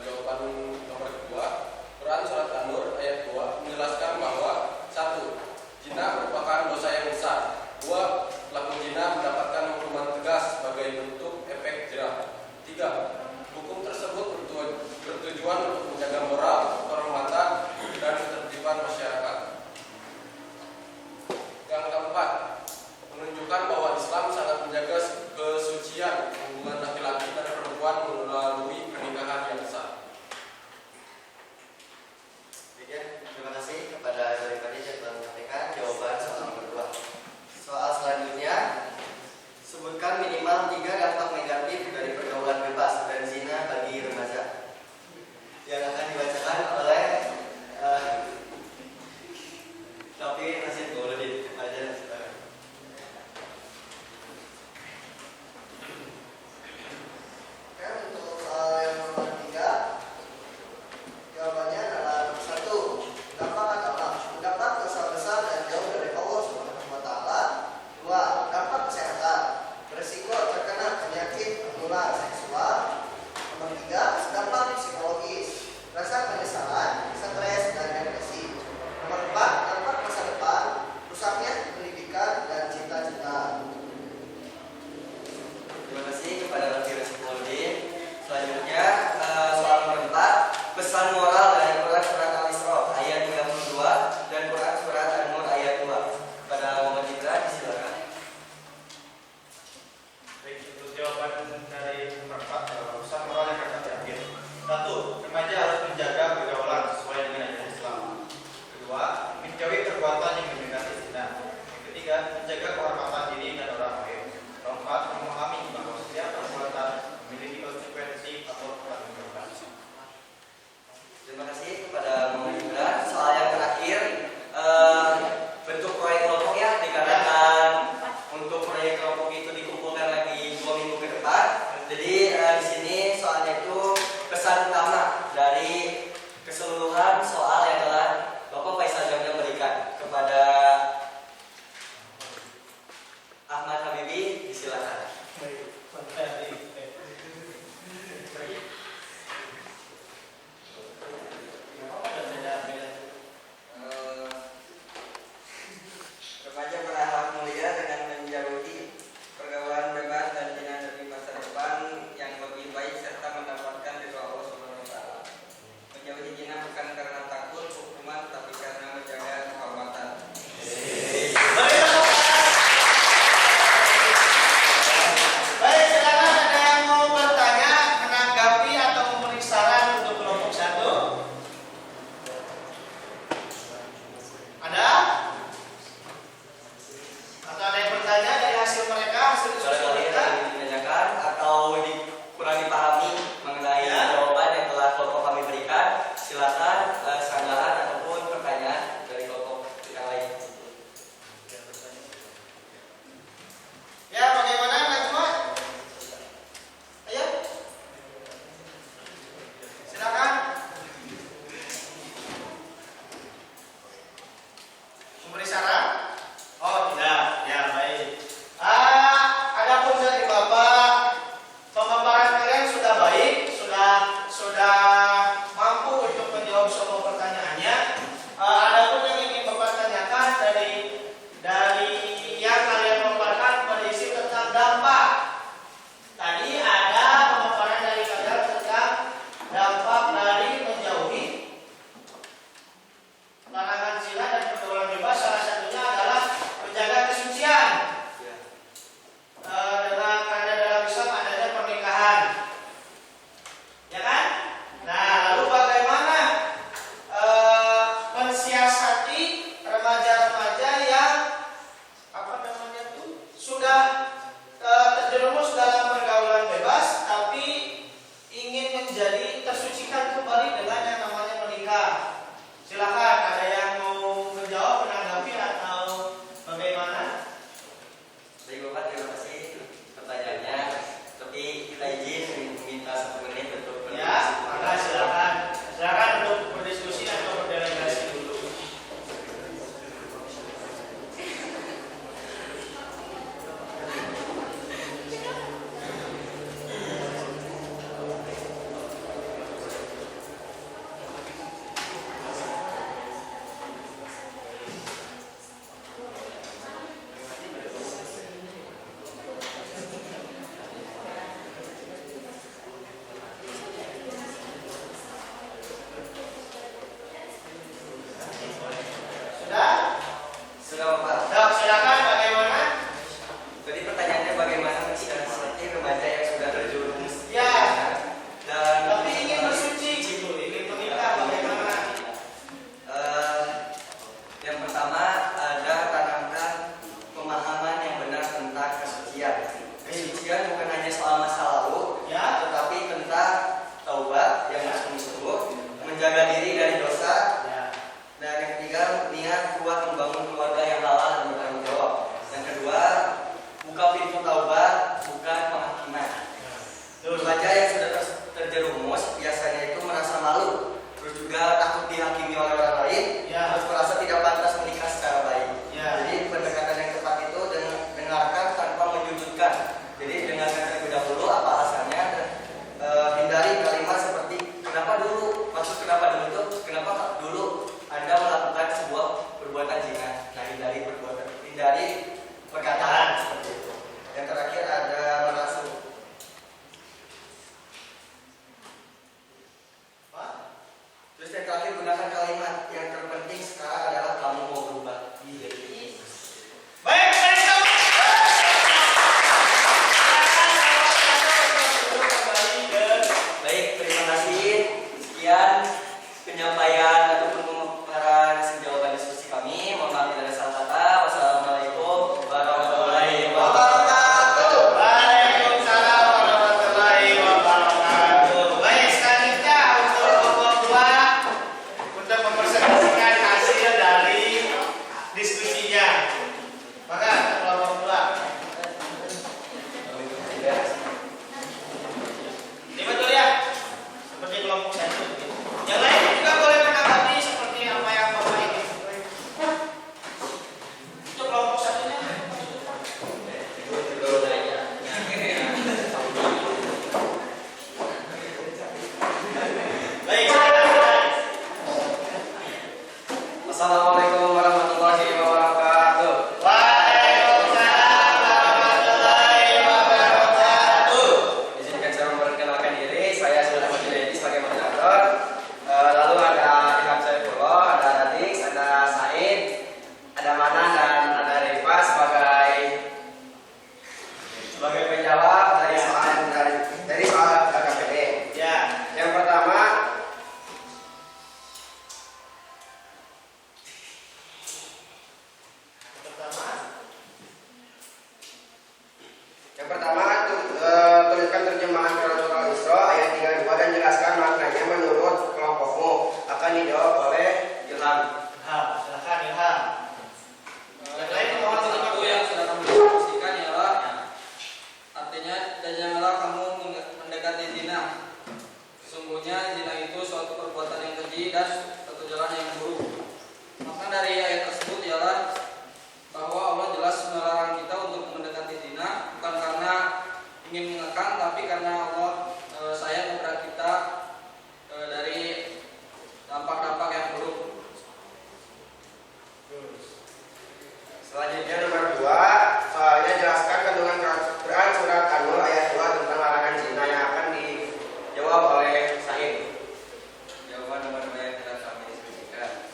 jawaban nomor 2, Quran Surat An-Nur ayat 2 menjelaskan bahwa 1. Zina merupakan dosa yang besar. 2. Pelaku zina mendapatkan hukuman tegas sebagai bentuk efek jerah. 3. Hukum tersebut bertujuan untuk menjaga moral, kehormatan, dan ketertiban masyarakat. Yang keempat, menunjukkan bahwa Islam sangat menjaga kesucian hubungan laki-laki dan perempuan melalui pernikahan yang sah. Terima kasih kepada Jori Khalid yang telah menyampaikan jawaban soal nomor 2. Soal selanjutnya, sebutkan minimal 3 dampak negatif dari pergaulan bebas dan zina bagi remaja. Yang akan dibacakan oleh Robi Rasid Mauludin. Oke, untuk soal yang nomor 3, jawabannya adalah 1. Dampak adalah mendapat dosa besar dan jauh dari Allah Subhanahu wa taala. 2. Dampak kesehatan, berisiko terkena penyakit menular seksual. Nomor 3. Dampak psikologis, rasa penyesalan, stres, dan depresi. Nomor 4. Dampak masa depan, rusaknya pendidikan dan cita-cita. Terima kasih kepada Robi Rasid Mauludin. Selanjutnya soal nomor 4, pesan moral dari Quran Surat Al-Isra ayat 32 dan Quran Surat An-Nur ayat 2. Kepada Muhammad Ibran disilakan. Baik, untuk jawaban dari nomor 4 adalah pesan moral yang akan diambil. 1. Remaja harus menjaga pergaulan sesuai dengan ajaran Islam. 2. Menjauhi perbuatan yang mendekati zina. Yang ketiga, menjaga kehormatan diri dan orang lain. 4. Memahami bahwa setiap perbuatan memiliki konsekuensi atau pertanggungjawaban. Terima kasih kepada Muhammad Ibran. Soal yang terakhir, bentuk proyek kelompok ya, dikarenakan untuk proyek kelompok itu dikumpulkan lagi 2 minggu ke depan. Jadi di sini soalnya itu pesan utama dari keseluruhan soal yang telah Bapak Faisal Jamil berikan kepada Ahmad Habibi, disilakan. Remaja berakhlak mulia dengan menjauhi pergaulan bebas dan zina demi masa depan yang lebih baik serta mendapatkan ridho Allah Subhanahu wa taala. Menjauhi zina bukan karena takut hukuman tapi karena menjaga kehormatan. Baik, silakan ada yang mau bertanya, menanggapi atau memberi saran untuk kelompok 1? Ada? Atau ada yang bertanya dari hasil mereka, hasil diskusi Barangkali mereka? ada yang ditanyakan atau kurang dipahami mengenai jawaban yang telah kelompok kami berikan, silakan sanggahan ataupun pertanyaan dari kelompok yang lain. pertama, tuliskan terjemahan surat Al-Isra ayat 32 dan jelaskan maknanya menurut kelompokmu. Akan dijawab oleh Ilham. Silakan Ilham. Yang lain mohon Satu ditutup. yang sudah kami diskusikan ialah artinya dan janganlah kamu mendekati zina. Sesungguhnya zina itu suatu perbuatan yang keji dan satu jalan yang buruk. Makna dari ayat tersebut ialah bahwa Allah jelas melarang kita untuk mendekati zina, bukan karena ingin mengekang, tapi karena Allah sayang kepada kita dari dampak-dampak yang buruk. Selanjutnya nomor 2, soalnya jelaskan kandungan Quran surat An-Nur ayat 2 tentang larangan zina yang akan dijawab oleh Sahid. Jawaban nomor 2 yang telah kami diskusikan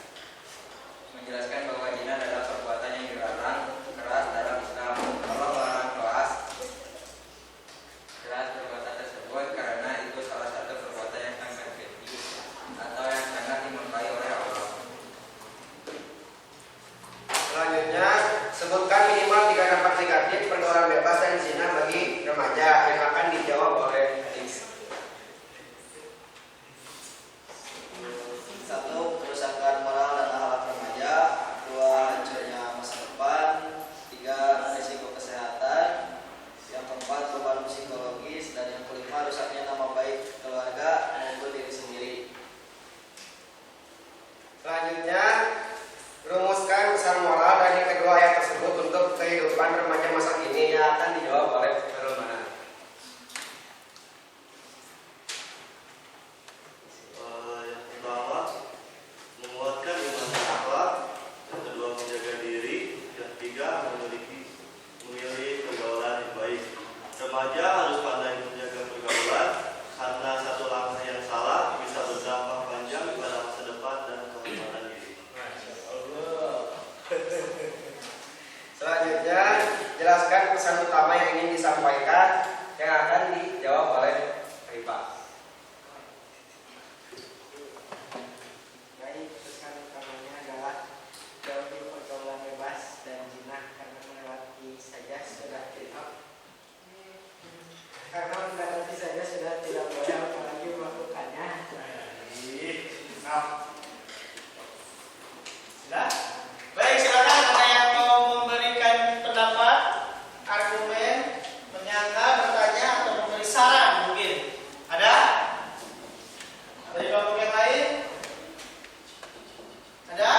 menjelaskan bahwa zina adalah perbuatan yang dilarang keras dalam Islam. Allah melarang keras perbuatan tersebut karena itu salah satu perbuatan yang sangat keji atau yang sangat dimurkai oleh Allah. Selanjutnya, sebutkan minimal 3 dampak negatif pergaulan bebas dan zina bagi remaja yang akan dijawab oleh Hadis. 1. Kerusakan moral dan akhlak remaja. 2. Hancurnya masa depan. 3. Risiko kesehatan. Yang keempat, beban psikologis. Dan yang kelima, rusaknya nama baik keluarga maupun diri sendiri. Selanjutnya, rumuskan pesan moral dari kedua ayat tersebut untuk kehidupan remaja masa kini yang akan dijawab oleh Romana. Yang pertama, menguatkan iman dan akhlak. Yang kedua, menjaga diri. Yang ketiga, memilih pergaulan yang baik. Remaja harus pandai menjaga pergaulan karena satu langkah yang salah bisa berdampak panjang pada masa depan dan kehormatan diri. Selanjutnya, jelaskan pesan utama yang ingin disampaikan yang akan dijawab oleh Rifa. Baik, pesan utamanya adalah jauhi pergaulan bebas dan zina karena mendekati saja sudah tidak boleh apalagi melakukannya. Sudah? Baik, silakan ada yang mau memberikan pendapat, argumen, menyangka, bertanya atau memberi saran mungkin. Ada? Dari kelompok yang lain? Ada?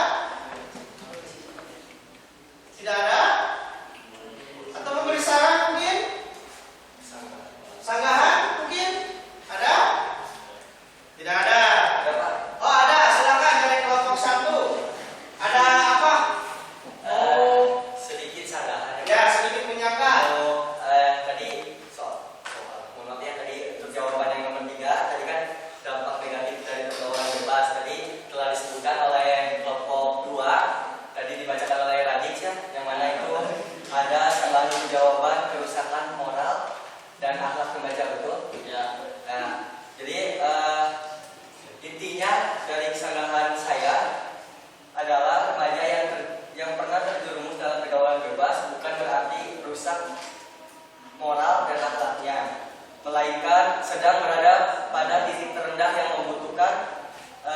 Tidak ada? Atau memberi saran mungkin? Sanggahan mungkin? Ada? Tidak ada. Oh, ada. Silakan dari kelompok 1. Ada apa? Sedikit sanggahan. Ya, sedikit menyangka. Tadi soal mohon maaf ya, tadi untuk jawaban yang nomor 3 tadi kan dampak negatif dari pergaulan bebas tadi telah disebutkan oleh kelompok 2, tadi dibacakan oleh Radix ya, yang mana itu ada selalu jawaban kerusakan moral dan akhlak remaja, betul? Ya. Nah, jadi intinya dari kesanggahan saya adalah remaja yang pernah terjerumus dalam pergaulan bebas bukan berarti rusak moral dan akhlaknya, melainkan sedang berada pada titik terendah yang membutuhkan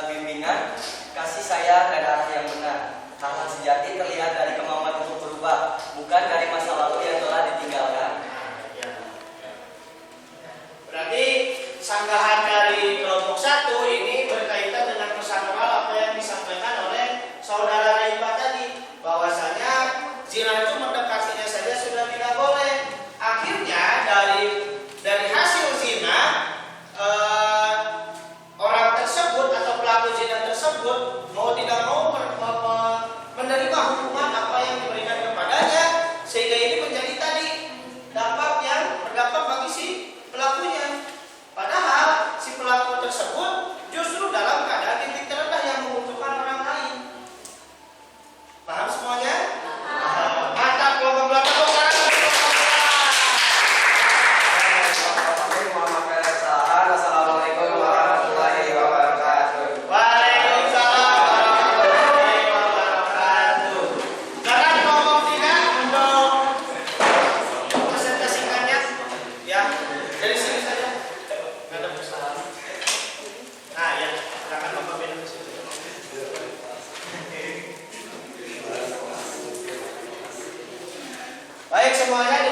bimbingan, kasih sayang dan arah yang benar. Hal-hal sejati terlihat dari kemauan untuk berubah, bukan dari masa lalu yang telah ditinggalkan. Berarti sanggahan dari kelompok 1 ini berkaitan dengan pesan moral apa yang disampaikan oleh saudara Raifa tadi, bahwasanya zina itu mendekatinya saja sudah tidak boleh. Akhirnya dari hasil zina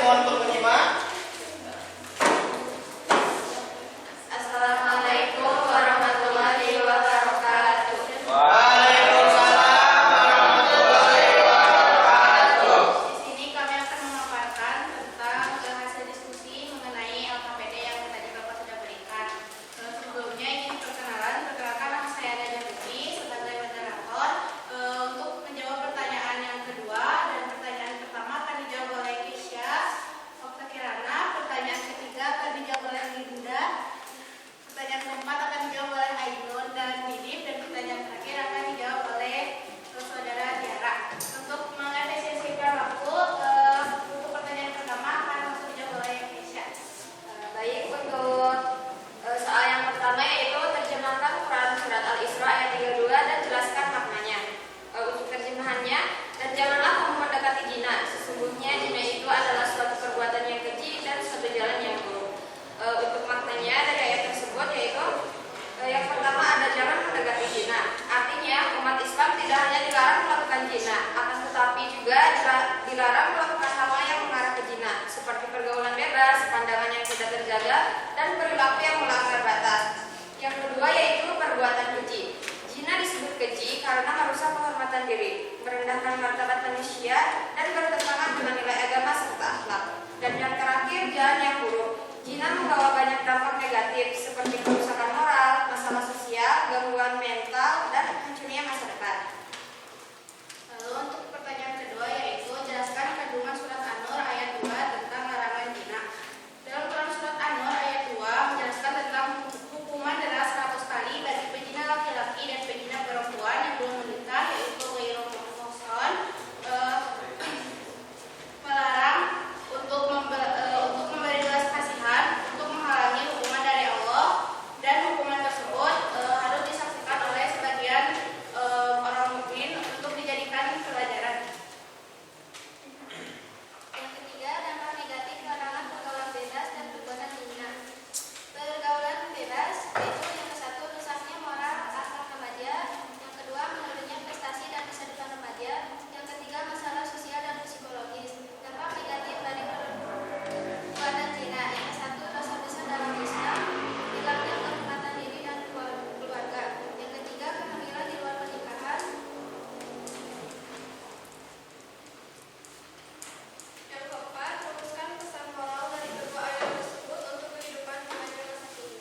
mohon untuk menyimak. Assalamualaikum warahmatullahi wabarakatuh. Waalaikumsalam warahmatullahi wabarakatuh. Di sini kami akan memaparkan tentang hasil diskusi mengenai LKPD yang tadi Bapak sudah berikan. Sebelumnya ingin perkenalkan nama saya Nadia Putri sebagai moderator. Untuk menjawab pertanyaan yang kedua dan pertanyaan pertama akan dijawab oleh Kisha Okta Kirana, pertanyaan ketiga akan dijawab oleh Linda, pertanyaan keempat akan dijawab oleh Ainun dan Didip, dan pertanyaan terakhir akan dijawab oleh saudara Tiara. Untuk mengefisiensikan waktu, untuk pertanyaan pertama akan langsung dijawab oleh Kisha. Baik, untuk soal yang pertama yaitu terjemahkan Quran Surat Al-Isra ayat 32 dan jelaskan maknanya. Untuk terjemahannya, dan janganlah kamu mendekati zina. Sesungguhnya zina itu adalah suatu perbuatan yang keji dan suatu jalan yang buruk. Untuk maknanya dari ayat tersebut yaitu yang pertama ada jangan mendekati zina. Artinya umat Islam tidak hanya dilarang melakukan zina, akan tetapi juga dilarang melakukan hal yang mengarah ke zina, seperti pergaulan bebas, pandangan yang tidak terjaga, dan perilaku yang melanggar batas. Yang kedua yaitu perbuatan keji. Zina disebut keji karena merusak kehormatan diri, merendahkan martabat manusia, dan bertentangan dengan nilai agama serta akhlak. Dan yang terakhir jalan yang buruk. Zina membawa banyak dampak negatif seperti kerusakan moral, masalah sosial, gangguan mental, dan hancurnya masa depan. Lalu untuk pertanyaan kedua yaitu jelaskan kandungan surat An-Nur ayat 2 tentang larangan zina. Dalam Quran surat An-Nur ayat 2 menjelaskan tentang hukuman denda 100 kali bagi pezina laki-laki dan pezina perempuan yang belum menikah, yaitu ghairu muhsan, melarang untuk memberi belas kasihan, untuk menghalangi hukuman dari Allah, dan hukuman tersebut harus disaksikan oleh sebagian orang mukmin untuk dijadikan pelajaran. Yang ketiga, dampak negatif larangan pergaulan bebas dan perbuatan zina. Pergaulan bebas yaitu yang ke-1 rusaknya moral akhlak remaja, yang kedua menurunnya prestasi dan masa depan remaja, yang ketiga masalah sosial dan psikologis. Dampak negatif dari perbuatan zina yang ke-1 dosa besar dalam Islam, hilangnya kehormatan diri dan keluarga, yang ketiga kehamilan di luar pernikahan, yang keempat, rumuskan pesan moral dari kedua ayat tersebut untuk kehidupan remaja masa kini.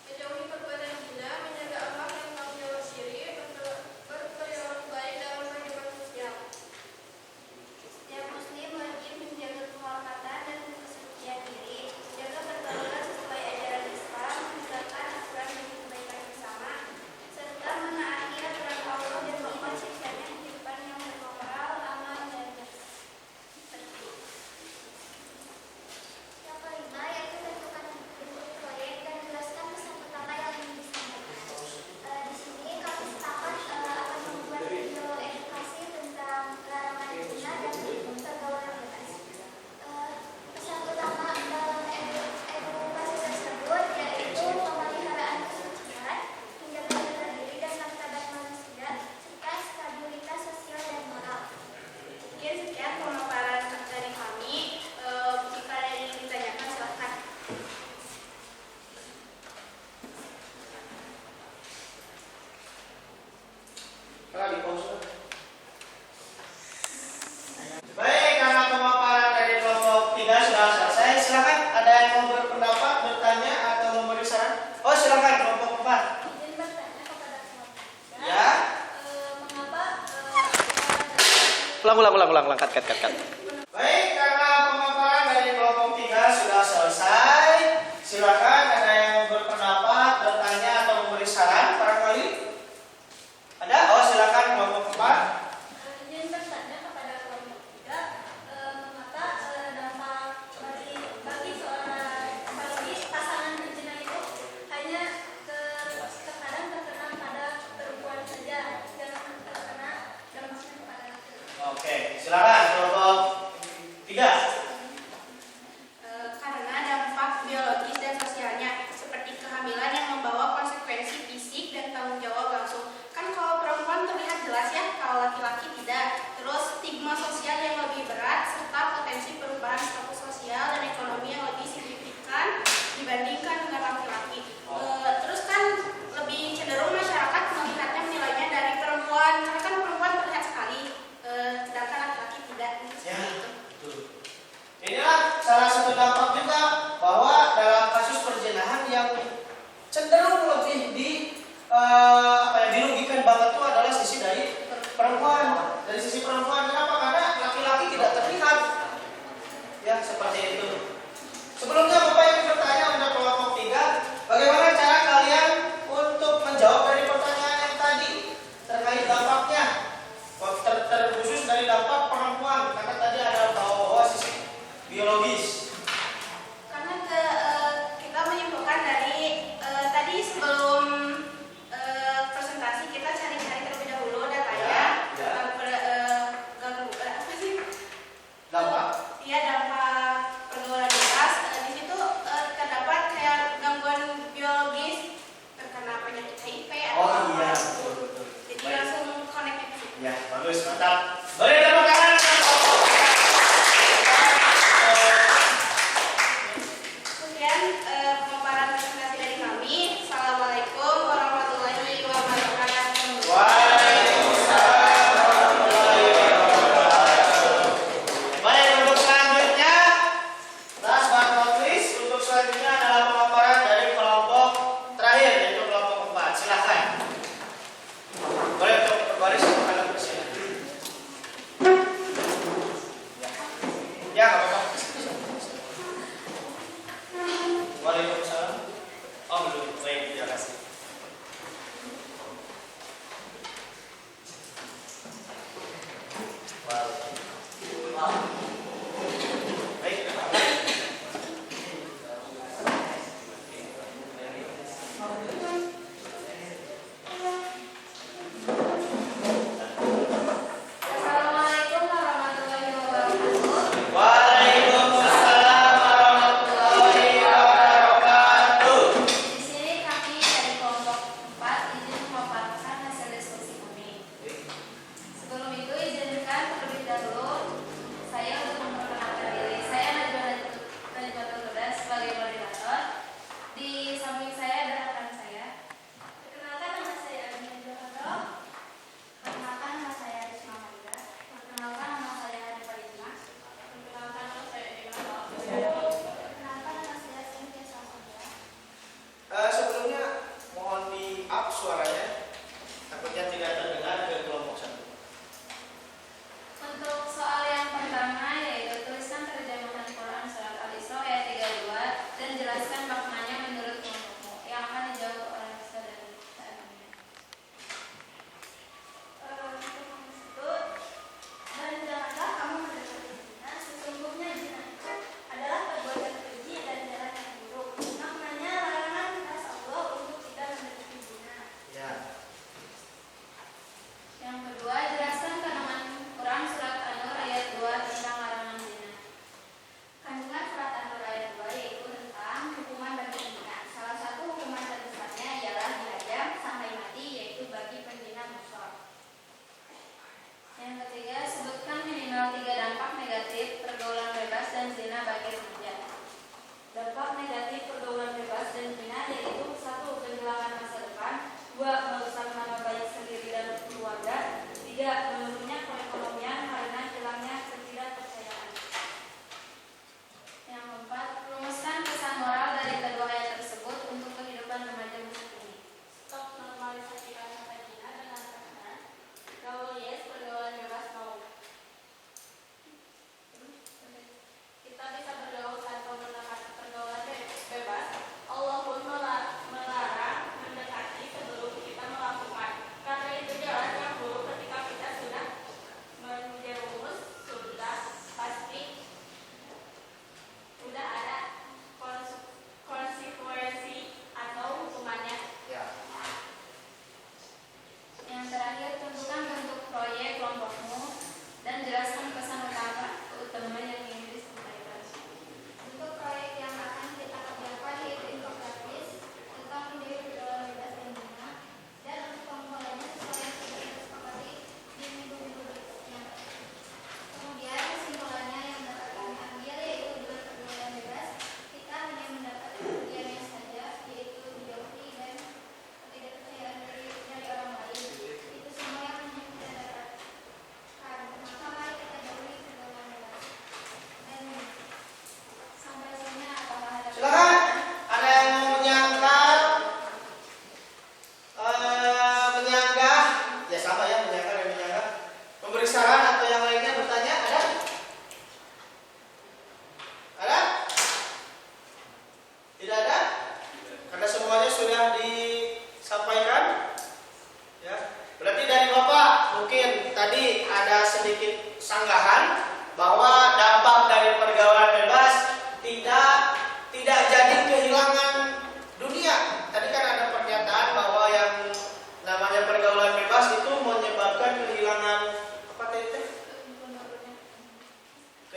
Menjauhi perbuatan zina, menjaga akhlak yang tak menjauh syirik, berperilaku baik dalam kehidupan sosial. Setiap muslim wajib menjaga kehormatan dan kesucian diri, jaga pergaulan sesuai ajaran Islam, menegakkan aturan demi kebaikan bersama, serta menaati aturan Allah demi terciptanya kehidupan yang bermoral, aman, dan bersih. Yang kelima yaitu tentukan bentuk proyek dan jelaskan pesan utama yang ingin disampaikan. Di sini kami sepakat akan membuat video edukasi tentang larangan zina dan pergaulan bebas. Pesan utama dalam edukasi tersebut yaitu pemeliharaan kesucian, menjaga diri dan martabat manusia, serta stabilitas sosial dan moral. Mungkin sekian pemaparan dari kami. Jika ada yang ditanyakan silahkan. Baik, karena pemaparan dari kelompok 3 sudah selesai, silakan ada yang mau berpendapat, bertanya atau memberi saran? Oh, silakan kelompok 4. Izin bertanya kepada kelompok tiga, Ya. mengapa Ulang, cut. Baik, karena pemaparan dari kelompok 3 sudah selesai, silakan ada yang mau berpendapat, bertanya atau memberi saran barangkali? Ada? Oh, silakan kelompok 4. izin bertanya kepada kelompok tiga, mengapa dampak bagi seorang apalagi pasangan berzina itu hanya terkadang terkena pada perempuan saja, jangan terkena dampaknya kepada laki-laki. Oke, silakan kelompok 3. Karena dampak biologis dan sosial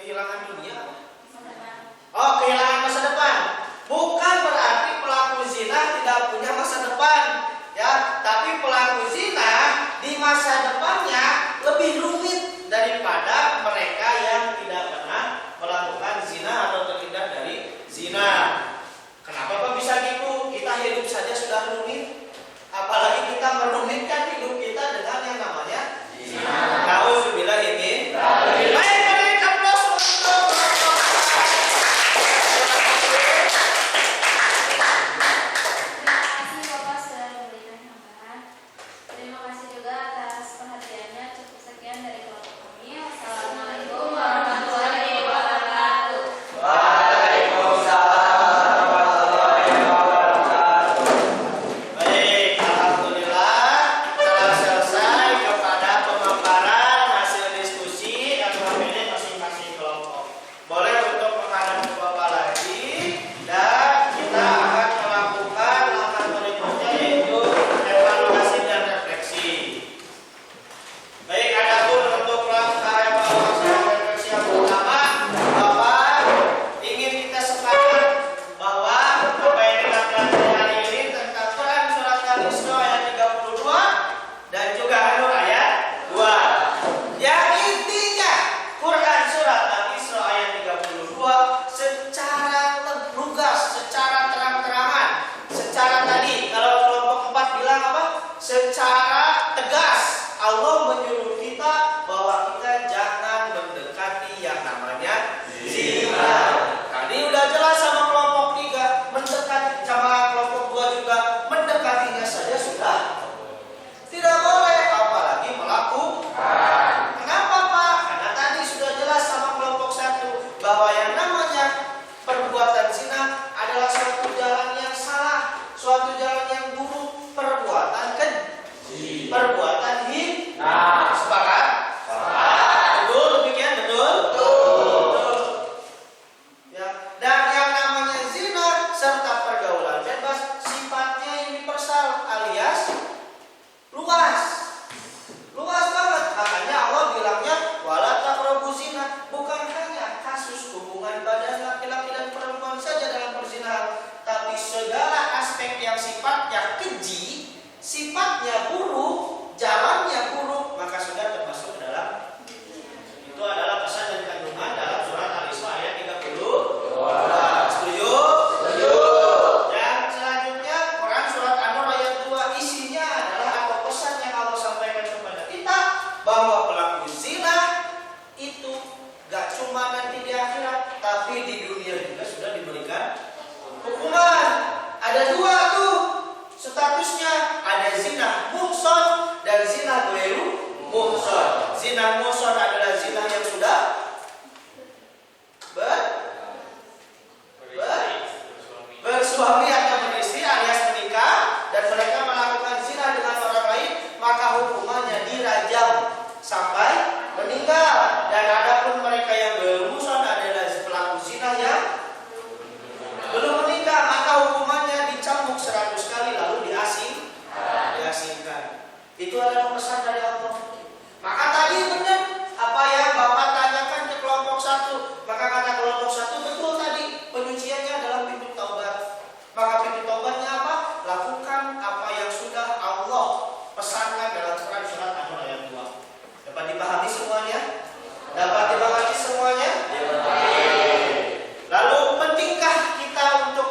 Kehilangan dunia apa? Oh, kehilangan masa depan. Bukan berarti pelaku zina tidak punya masa depan, ya. Tapi pelaku zina di masa depannya lebih rumit daripada mereka yang tidak pernah melakukan zina atau terhindar dari zina. Kenapa Pak bisa gitu? Kita hidup saja sudah rumit, apalagi kita merumitkan hidup kita dengan yang namanya zina. Nauzubillah ini. Baik, beri aplaus untuk Terima kasih juga atas perhatiannya. Cukup sekian dari kelompok kami. Wassalamualaikum warahmatullahi wabarakatuh. Baik, alhamdulillah telah selesai kepada pemaparan hasil diskusi LKPD masing-masing kelompok. Boleh untuk menghadap ke Bapak lagi dan kita akan melakukan langkah berikutnya yaitu evaluasi dan refleksi. Baik, adapun untuk langkah evaluasi dan refleksi yang pertama, Bapak ingin kita sepakat bahwa apa yang kita pelajari hari ini tentang Quran surat Al-Isra ayat 32 dan juga An-Nur ayat 2. Yang intinya Quran surat Al-Isra ayat 32 secara lugas, secara terang-terangan, secara tadi kalau kelompok 4 bilang apa? Secara tegas Allah menyuruh kita bahwa kita jangan mendekati yang namanya zina. Tadi udah jelas sama kelompok 3, mendekati sama kelompok 2 juga, mendekatinya saja sudah tidak boleh, apalagi melakukan. Kenapa Pak? Karena tadi sudah jelas sama kelompok 1 bahwa yang namanya perbuatan zina adalah suatu jalan yang salah, suatu jalan yang buruk, perbuatan keji, perbuatan hina. Sepakat? Betul demikian, betul? Betul. Ya, dan yang namanya zina serta pergaulan bebas sifatnya universal alias luas. Luas banget. Makanya Allah bilangnya wala taqrabu zina, bukan hanya kasus hubungan badan laki-laki dan perempuan saja dalam perzinahan, tapi segala aspek yang sifatnya keji, sifatnya buruk, jalannya buruk, maka sudah termasuk dalam. Itu adalah pesan dan kandungan dalam surat Al-Isra ayat 32. Setuju? Setuju. Yang selanjutnya Quran surat An-Nur ayat 2 isinya adalah apa pesan yang Allah sampaikan kepada kita bahwa pelaku zina itu gak cuma nanti di akhirat, tapi di dunia juga sudah diberikan hukuman. Ada 2 tuh statusnya, ada zina muhson dan zina ghairu muhson. Zina muhson adalah zina yang sudah bersuami atau beristri alias menikah dan mereka melakukan zina dengan orang lain, maka hukumannya dirajam sampai meninggal. Dan adapun mereka yang bermusuhan adalah pelaku zina yang belum menikah, maka hukumannya dicambuk 100 kali lalu diasingkan. Itu adalah pesan dari Allah. Maka tadi benar apa yang Bapak tanyakan ke kelompok 1. Maka kata kelompok 1 betul tadi, penyuciannya adalah pintu taubat. Maka pintu taubatnya apa? Lakukan apa yang sudah Allah pesankan dalam Quran surat An-Nur ayat 2. Dapat dipahami semuanya? Dapat dipahami semuanya? Lalu pentingkah kita untuk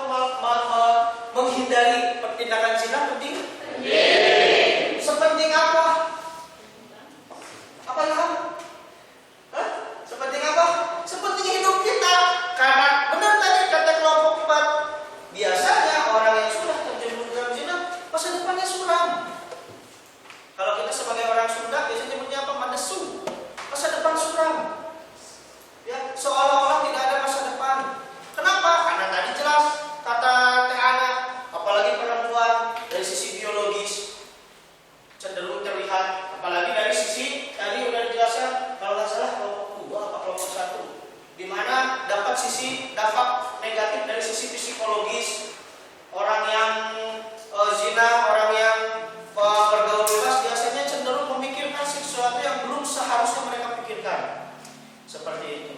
menghindari tindakan zina? Penting? Sepenting apa? Apa yang? Sepenting apa? Sepenting hidup kita. Karena benar tadi kata kelompok 4, biasanya orang yang sudah terjerumus dalam zina masa depannya suram. Kalau kita sebagai orang Sunda biasanya nyebutnya apa? Madesu. Masa depan suram. Ya, seolah-olah tidak ada masa depan. Kenapa? Karena tadi jelas kata Teh Ana, apalagi perempuan dari sisi biologis cenderung terlihat, apalagi dari sisi tadi udah dijelaskan kalau nggak salah kelompok 2 apa kelompok 1, di mana dapat sisi dampak negatif dari sisi psikologis. Orang yang zina, orang yang bergaul bebas biasanya cenderung memikirkan sesuatu yang belum seharusnya mereka pikirkan. Seperti itu.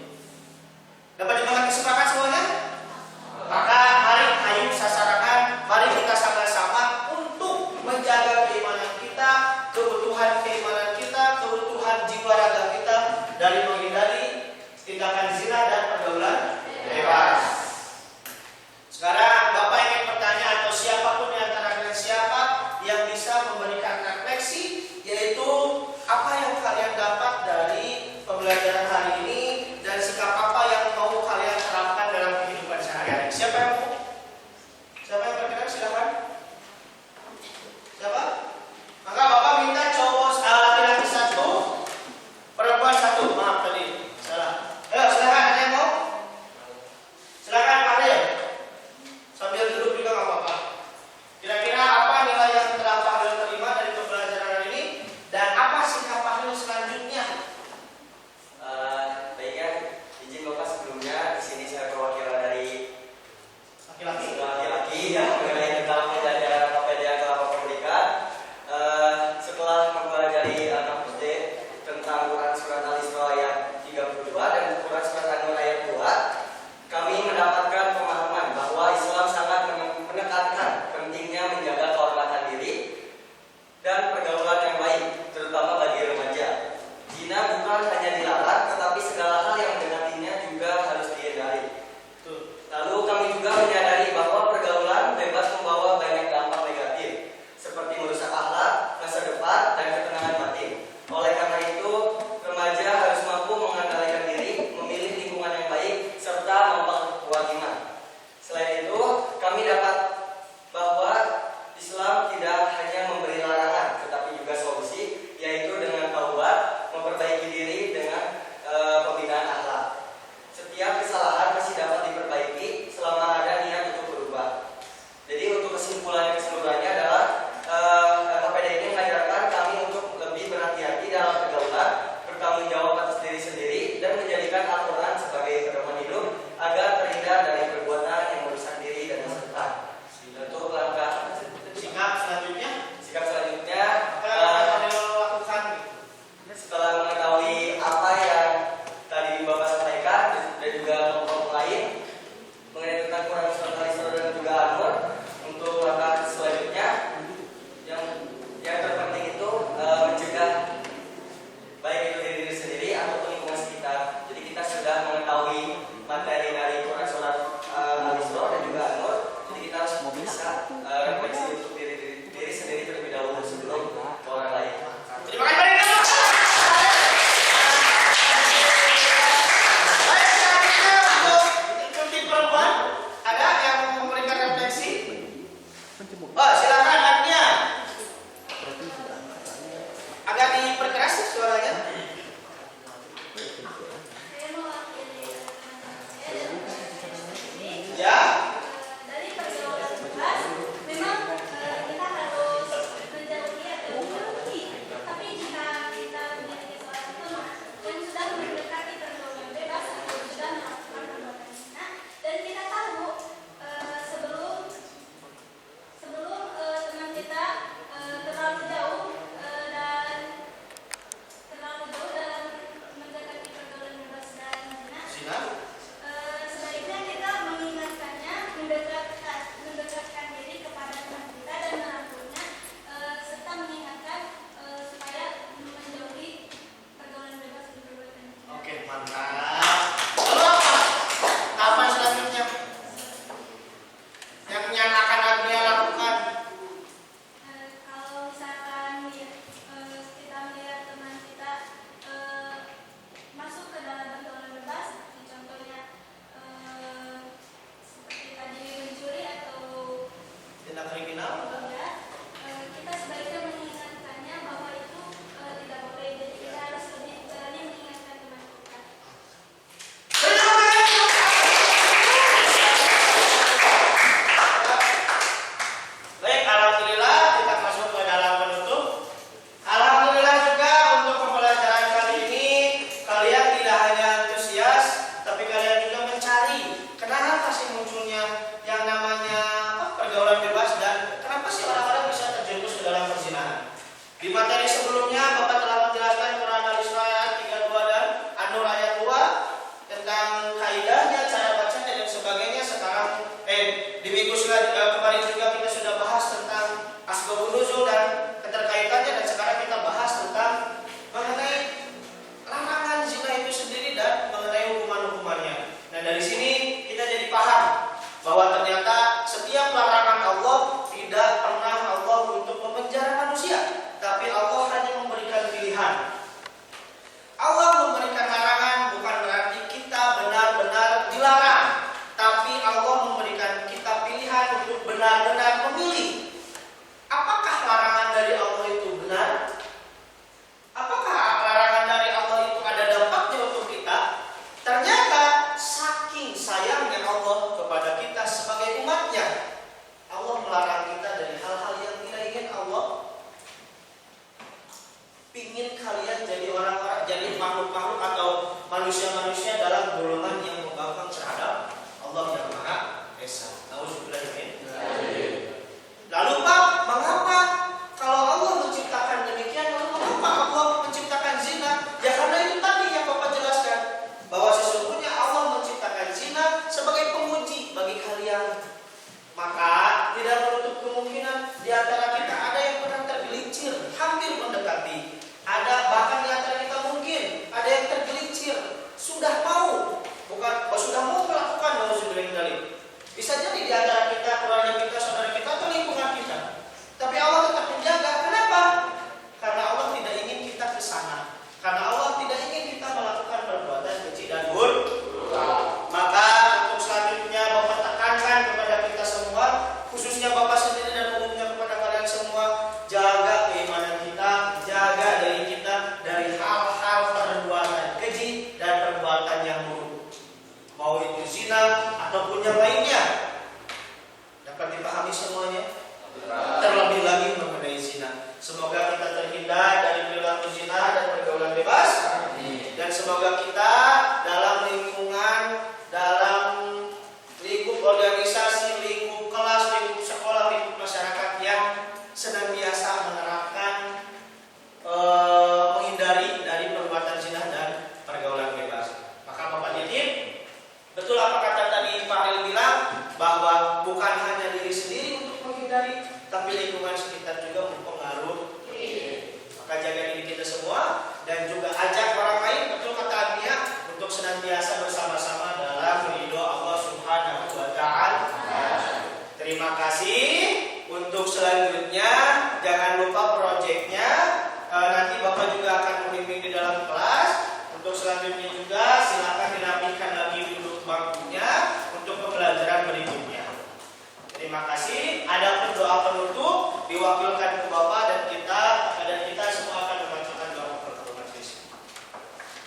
Al-Quran Surat An-Nur ayat 2, kami mendapatkan pemahaman bahwa Islam sangat menekankan pentingnya menjaga kehormatan diri dan pergaulan yang baik, terutama bagi remaja. Zina bukan hanya dilarang, tetapi segala hal yang mendekatinya juga harus dihindari. Lalu kami juga menyadari bahwa pergaulan bebas membawa banyak dampak negatif, seperti merusak akhlak, masa depan, dan ketenangan batin. Oleh karena itu, remaja harus mampu mengendalikan diri, memilih lingkungan yang baik, serta memperkuat iman. Selain itu, kami dapat bahwa Islam tidak hanya memberi larangan, tetapi juga solusi, yaitu dengan taubat, memperbaiki diri dengan pembinaan akhlak. Setiap kesalahan masih dapat diperbaiki selama ada niat untuk berubah. Jadi untuk kesimpulannya adalah LKPD ini mengajarkan kami untuk lebih berhati-hati dalam pergaulan, bertanggung jawab atas diri sendiri, dan menjadikan Al-Quran sebagai pedoman hidup agar terhindar dari perbuatan yang merusak diri dan masa depan. Untuk langkah sikap selanjutnya setelah mengetahui apa yang tadi Bapak sampaikan dan juga kelompok lain mengenai tentang Quran Surat Al-Isra dan juga An-Nur, untuk langkah selanjutnya yang terpenting itu mencegah baik itu diri sendiri ataupun lingkungan sekitar. Jadi kita sudah mengetahui materi dari Quran Surat Al-Isra dan juga An-Nur, jadi kita harus bisa refleksi untuk diri sendiri terlebih dahulu sebelum ke orang lain. Terima kasih. Silakan Agnia. Agak diperkeras suaranya. Ya. Dari pergaulan bebas, memang kita harus menjauhi atau menjauhi. Tapi jika kita memiliki seorang teman yang sudah mendekati pergaulan bebas atau sudah melakukan perbuatan zina, dan kita tahu sebelum teman kita terlalu jauh dalam mendekati pergaulan bebas dan zina, sebaiknya kita mengingatkannya, mendekatkan diri kepada teman kita dan merangkulnya, serta mengingatkan supaya menjauhi pergaulan bebas dan perbuatan zina. Oke, mantap. Lalu apa selanjutnya yang akan Agnia lakukan? Kalau misalkan kita melihat teman kita masuk ke dalam pergaulan bebas, contohnya seperti tadi mencuri atau Tindak kriminal? ya, kita sebaiknya mengingatkannya bahwa itu tidak boleh. Jadi kita harus lebih berani mengingatkan teman kita. Baik, alhamdulillah kita masuk ke dalam penutup. Alhamdulillah juga untuk pembelajaran kali ini kalian tidak hanya antusias, tapi kalian juga mencari kenapa sih munculnya yang namanya pergaulan bebas dan kenapa sih orang-orang bisa terjerumus ke dalam perzinahan. Di materi sebelumnya Bapak telah menjelaskan Quran Al-Isra ayat 32 dan An-Nur ayat 2 tentang kaidahnya, cara bacanya dan sebagainya. Sekarang di minggu kemarin juga kita sudah bahas tentang asbabun nuzul dan keterkaitannya, dan sekarang kita bahas tentang mengenai larangan zina itu sendiri dan mengenai hukuman-hukumannya. Nah, dari sini kita jadi paham bahwa ternyata setiap larangan Allah tidak pernah Allah untuk memenjara manusia, tapi Allah hanya memberikan pilihan. Allah memberikan larangan bukan berarti kita benar-benar dilarang, tapi Allah memberikan kita pilihan untuk benar-benar memilih. Apakah larangan dari Allah itu benar? Apakah larangan dari Allah itu ada dampaknya untuk kita? Ternyata saking sayangnya Allah kepada kita sebagai Bisa jadi di antara kita, keluarga kita, saudara kita, atau lingkungan kita. Tapi Allah tetap menjaga. Kenapa? Karena Allah tidak ingin kita ke sana. Karena Allah tidak ingin kita melakukan perbuatan keji dan buruk. Maka untuk selanjutnya Bapak tekankan kepada kita semua, khususnya Bapak sendiri dan umumnya kepada kalian semua, jaga keimanan kita, jaga diri kita dari hal-hal perbuatan keji dan perbuatan yang buruk. Mau itu zina ataupun yang lainnya. Dapat dipahami semuanya? Terlebih lagi mengenai zina. Semoga kita terhindar dari perilaku zina dan pergaulan bebas. Dan semoga kita dalam lingkungan, dalam lingkup organisasi, lingkup kelas, lingkup sekolah, lingkup masyarakat yang senantiasa menerapkan menghindari dari perbuatan zina dan pergaulan bebas. Maka Bapak titip, betul apa kata tadi Pak Ril bilang, bahwa bukan hanya diri sendiri untuk menghindari, tapi lingkungan sekitar juga mempengaruhi. Maka jaga diri kita semua dan juga ajak orang lain, betul kata Agnia, untuk senantiasa bersama-sama dalam ridho Allah Subhanahu wa Ta'ala. Terima kasih. Untuk selanjutnya jangan lupa proyeknya. Nanti Bapak juga akan membimbing di dalam kelas. Untuk selanjutnya juga silakan dirapikan lagi duduk bangkunya untuk pembelajaran berikutnya. Terima kasih. Ada doa penutup diwakilkan ke Bapak dan kita semua akan membacakan doa penutup majelis.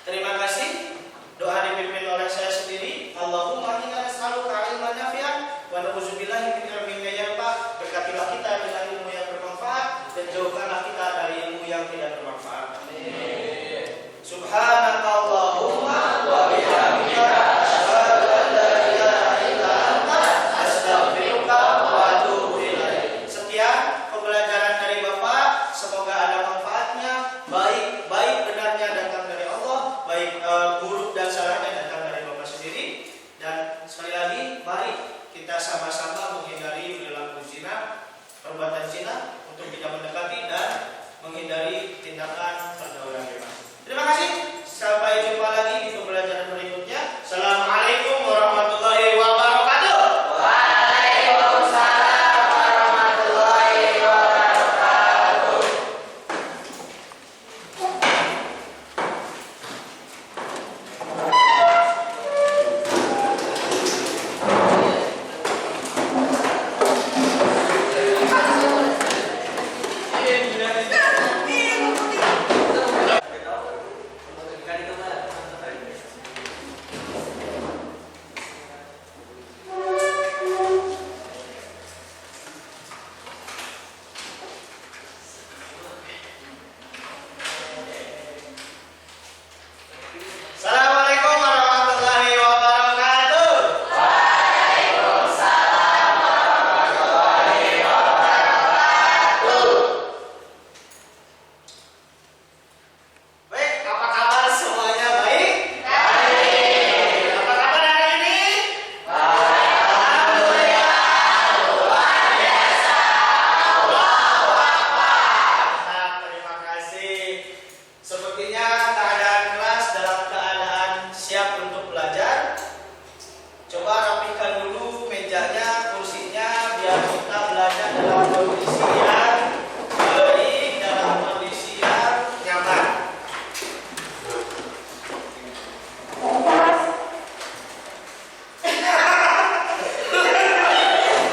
Terima kasih. Doa dipimpin oleh saya sendiri. Allahumma inna nas'aluka ilman nafi'an wa na'udzubillahi min ilmin la yanfa'. Berkatilah kita dengan ilmu yang bermanfaat dan jauhkanlah kita dari ilmu yang tidak bermanfaat. Amin. Subhanakallahumma wa bihamdika asyhadu an la ilaha illa anta astaghfiruka wa atubu ilaik. Sekian pembelajaran dari Bapak, semoga ada manfaatnya, baik benarnya datang dari Allah, baik buruk dan salahnya datang dari Bapak sendiri. Dan sekali lagi, mari kita sama-sama